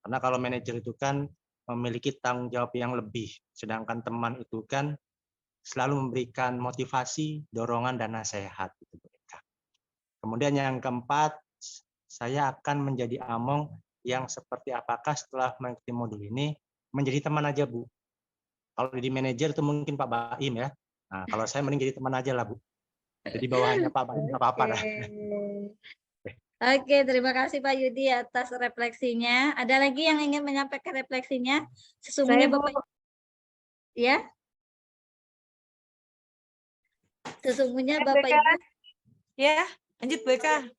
Karena kalau manajer itu kan memiliki tanggung jawab yang lebih, sedangkan teman itu kan selalu memberikan motivasi, dorongan, dan nasihat. Kemudian yang keempat, saya akan menjadi Among yang seperti apakah setelah mengikuti modul ini menjadi teman aja Bu. Kalau di manajer itu mungkin Pak Baim ya. Nah, kalau saya mending jadi teman aja lah Bu. Jadi bawahnya Pak Baim nggak apa-apa dah. Oke, terima kasih Pak Yudi atas refleksinya. Ada lagi yang ingin menyampaikan refleksinya? Sesungguhnya Bapak ya. Sesungguhnya Bapak Ibu. Ya, lanjut Bu Eka.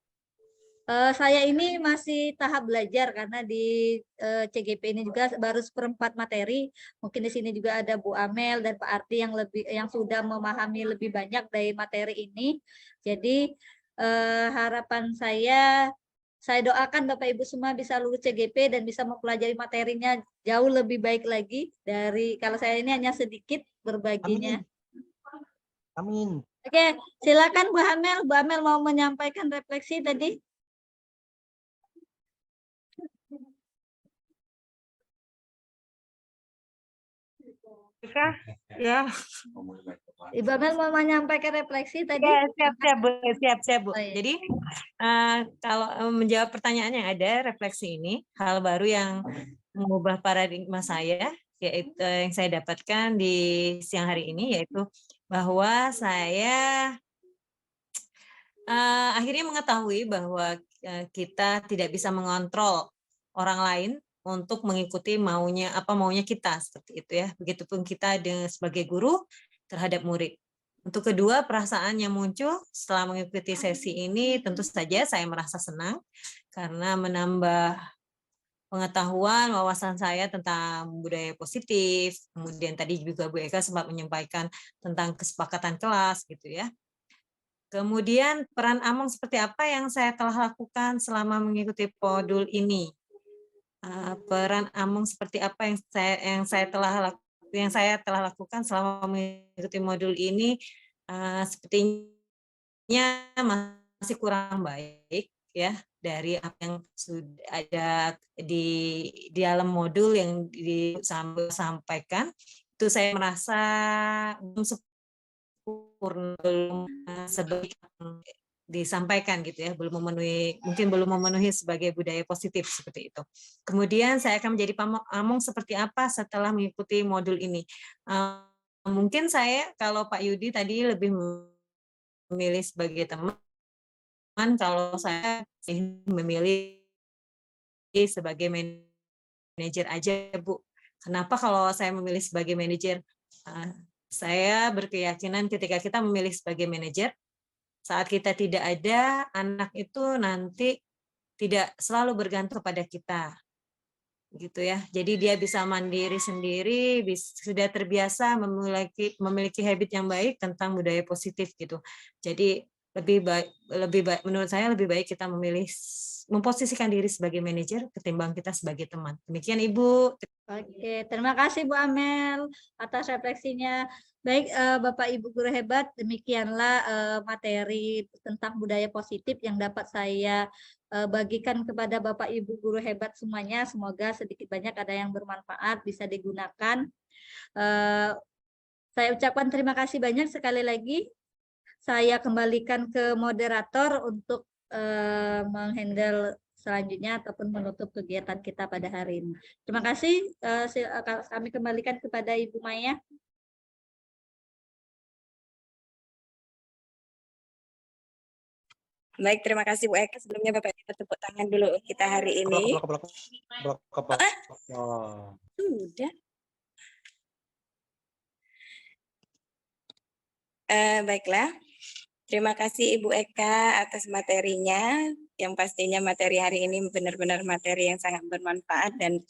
Saya ini masih tahap belajar karena di CGP ini juga baru seperempat materi. Mungkin di sini juga ada Bu Amel dan Pak Ardi yang sudah memahami lebih banyak dari materi ini. Jadi harapan saya doakan Bapak Ibu semua bisa lulus CGP dan bisa mempelajari materinya jauh lebih baik lagi dari kalau saya ini hanya sedikit berbaginya. Amin. Oke, silakan Bu Amel. Bu Amel mau menyampaikan refleksi tadi. Ya. Ibu Amel mau menyampaikan refleksi tadi. Ya, siap Bu. Jadi kalau menjawab pertanyaan yang ada refleksi ini, hal baru yang mengubah paradigma saya yaitu yang saya dapatkan di siang hari ini, yaitu bahwa saya akhirnya mengetahui bahwa kita tidak bisa mengontrol orang lain untuk mengikuti maunya kita, seperti itu ya. Begitupun kita sebagai guru terhadap murid. Untuk kedua, perasaan yang muncul setelah mengikuti sesi ini, tentu saja saya merasa senang karena menambah pengetahuan, wawasan saya tentang budaya positif. Kemudian tadi juga Bu Eka sempat menyampaikan tentang kesepakatan kelas gitu ya. Kemudian peran Among seperti apa yang saya telah lakukan selama mengikuti modul ini? Peran Among seperti apa yang saya telah lakukan selama mengikuti modul ini? Sepertinya masih kurang baik ya dari apa yang sudah ada di dalam modul yang disampaikan. Itu saya merasa belum sebaik disampaikan gitu ya, mungkin belum memenuhi sebagai budaya positif seperti itu. Kemudian saya akan menjadi Among seperti apa setelah mengikuti modul ini. Mungkin saya, kalau Pak Yudi tadi lebih memilih sebagai teman, kalau saya memilih sebagai manajer aja, Bu. Kenapa kalau saya memilih sebagai manajer? Saya berkeyakinan ketika kita memilih sebagai manajer, saat kita tidak ada, anak itu nanti tidak selalu bergantung pada kita. Gitu ya. Jadi dia bisa mandiri sendiri, sudah terbiasa memiliki habit yang baik tentang budaya positif gitu. Jadi lebih baik menurut saya lebih baik kita memposisikan diri sebagai manajer ketimbang kita sebagai teman. Demikian Ibu. Oke, terima kasih Bu Amel atas refleksinya. Baik, Bapak Ibu guru hebat, demikianlah materi tentang budaya positif yang dapat saya bagikan kepada Bapak Ibu guru hebat semuanya. Semoga sedikit banyak ada yang bermanfaat, bisa digunakan. Saya ucapkan terima kasih banyak sekali lagi. Saya kembalikan ke moderator untuk menghandle selanjutnya ataupun menutup kegiatan kita pada hari ini. Terima kasih. Kami kembalikan kepada Ibu Maya. Baik, terima kasih Bu Eka. Sebelumnya Bapak kita tepuk tangan dulu kita hari ini. Sudah. Baiklah. Terima kasih Ibu Eka atas materinya, yang pastinya materi hari ini benar-benar materi yang sangat bermanfaat dan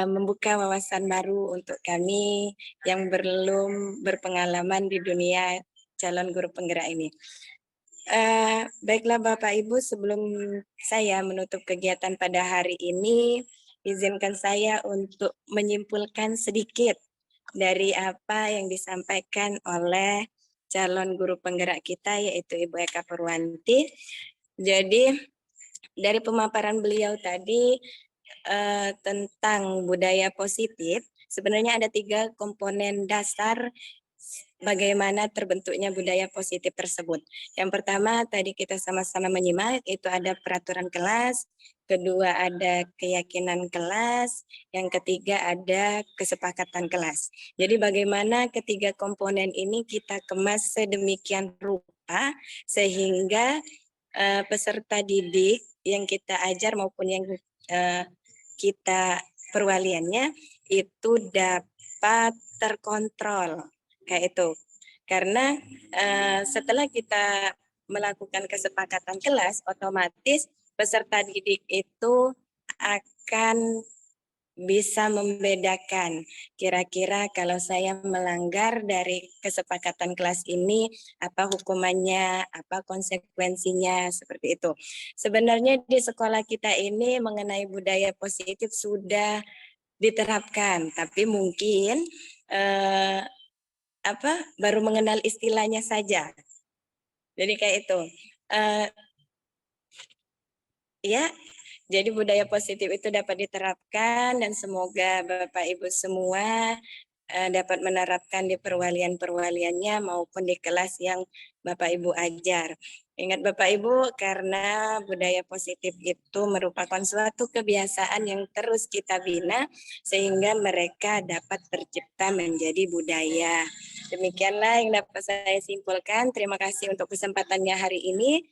membuka wawasan baru untuk kami yang belum berpengalaman di dunia calon guru penggerak ini. Baiklah Bapak Ibu, sebelum saya menutup kegiatan pada hari ini, izinkan saya untuk menyimpulkan sedikit dari apa yang disampaikan oleh calon guru penggerak kita, yaitu Ibu Eka Purwanti. Jadi dari pemaparan beliau tadi tentang budaya positif, sebenarnya ada 3 komponen dasar bagaimana terbentuknya budaya positif tersebut. Yang pertama tadi kita sama-sama menyimak, itu ada peraturan kelas, kedua ada keyakinan kelas, yang ketiga ada kesepakatan kelas. Jadi bagaimana ketiga komponen ini kita kemas sedemikian rupa sehingga peserta didik yang kita ajar maupun yang kita perwaliannya itu dapat terkontrol. Kayak itu. Karena setelah kita melakukan kesepakatan kelas, otomatis peserta didik itu akan bisa membedakan kira-kira kalau saya melanggar dari kesepakatan kelas ini, apa hukumannya, apa konsekuensinya, seperti itu. Sebenarnya di sekolah kita ini mengenai budaya positif sudah diterapkan, tapi mungkin baru mengenal istilahnya saja. Jadi kayak itu. Ya, jadi budaya positif itu dapat diterapkan dan semoga Bapak Ibu semua dapat menerapkan di perwalian-perwaliannya maupun di kelas yang Bapak Ibu ajar. Ingat Bapak Ibu, karena budaya positif itu merupakan suatu kebiasaan yang terus kita bina sehingga mereka dapat tercipta menjadi budaya. Demikianlah yang dapat saya simpulkan. Terima kasih untuk kesempatannya hari ini.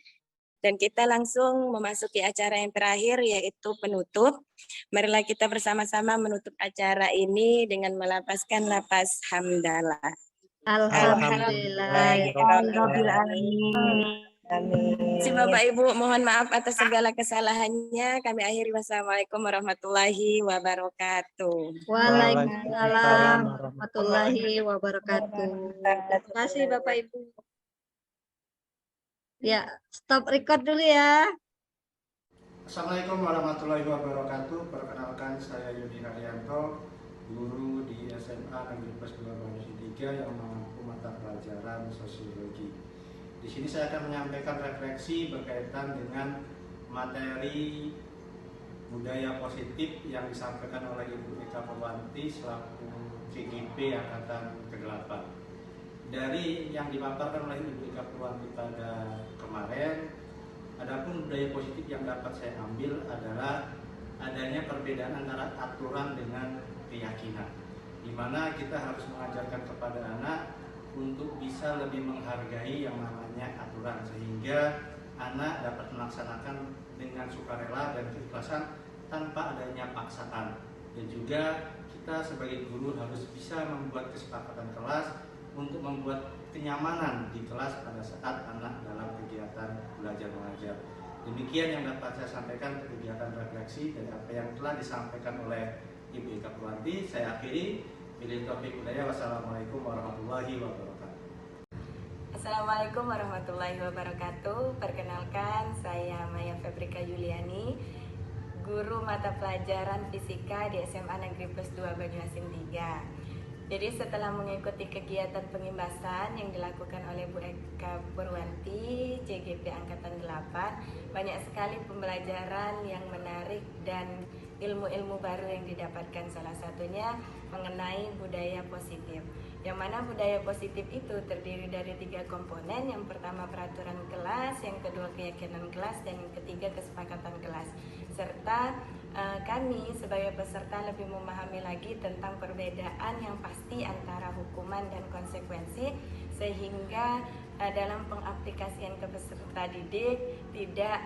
Dan kita langsung memasuki acara yang terakhir yaitu penutup. Marilah kita bersama-sama menutup acara ini dengan melapaskan lapas hamdalah. Alhamdulillahirobbilalamin. Amin. Bapak Ibu, mohon maaf atas segala kesalahannya. Kami akhiri. Wassalamualaikum warahmatullahi wabarakatuh. Waalaikumsalam warahmatullahi wabarakatuh. Terima kasih Bapak Ibu. Ya, stop record dulu ya. Assalamualaikum warahmatullahi wabarakatuh. Perkenalkan saya Yudi Haryanto, guru di SMA Negeri Plus 2 Banyuwangi 3 yang mengampu mata pelajaran sosiologi. Di sini saya akan menyampaikan refleksi berkaitan dengan materi budaya positif yang disampaikan oleh Ibu Eka Purwanti selaku CGP Angkatan ke-8. Dari yang dipaparkan oleh Ibu Eka Purwanti pada kemarin, adapun budaya positif yang dapat saya ambil adalah adanya perbedaan antara aturan dengan keyakinan, di mana kita harus mengajarkan kepada anak untuk bisa lebih menghargai yang namanya aturan, sehingga anak dapat melaksanakan dengan sukarela dan keikhlasan tanpa adanya paksaan. Dan juga kita sebagai guru harus bisa membuat kesepakatan kelas untuk membuat kenyamanan di kelas pada saat anak dalam kegiatan belajar mengajar. Demikian yang dapat saya sampaikan kegiatan refleksi dari apa yang telah disampaikan oleh Ibu Eka Purwanti. Saya akhiri. Billahi taufiq hidayah. Wassalamualaikum warahmatullahi wabarakatuh. Assalamualaikum warahmatullahi wabarakatuh. Perkenalkan, saya Maya Febrika Yuliani, guru mata pelajaran fisika di SMA Negeri Plus 2 Banyuasin 3. Jadi setelah mengikuti kegiatan pengimbasan yang dilakukan oleh Bu Eka Purwanti, CGP Angkatan 8, banyak sekali pembelajaran yang menarik dan ilmu-ilmu baru yang didapatkan, salah satunya mengenai budaya positif. Yang mana budaya positif itu terdiri dari 3 komponen. Yang pertama peraturan kelas, yang kedua keyakinan kelas, dan yang ketiga kesepakatan kelas. Serta kami sebagai peserta lebih memahami lagi tentang perbedaan yang pasti antara hukuman dan konsekuensi, sehingga dalam pengaplikasian ke peserta didik tidak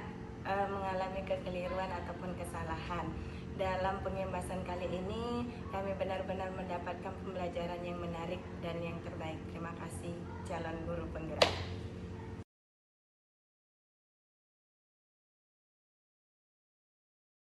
mengalami kekeliruan ataupun kesalahan. Dalam pengimbasan kali ini kami benar-benar mendapatkan pembelajaran yang menarik dan yang terbaik. Terima kasih calon guru penggerak.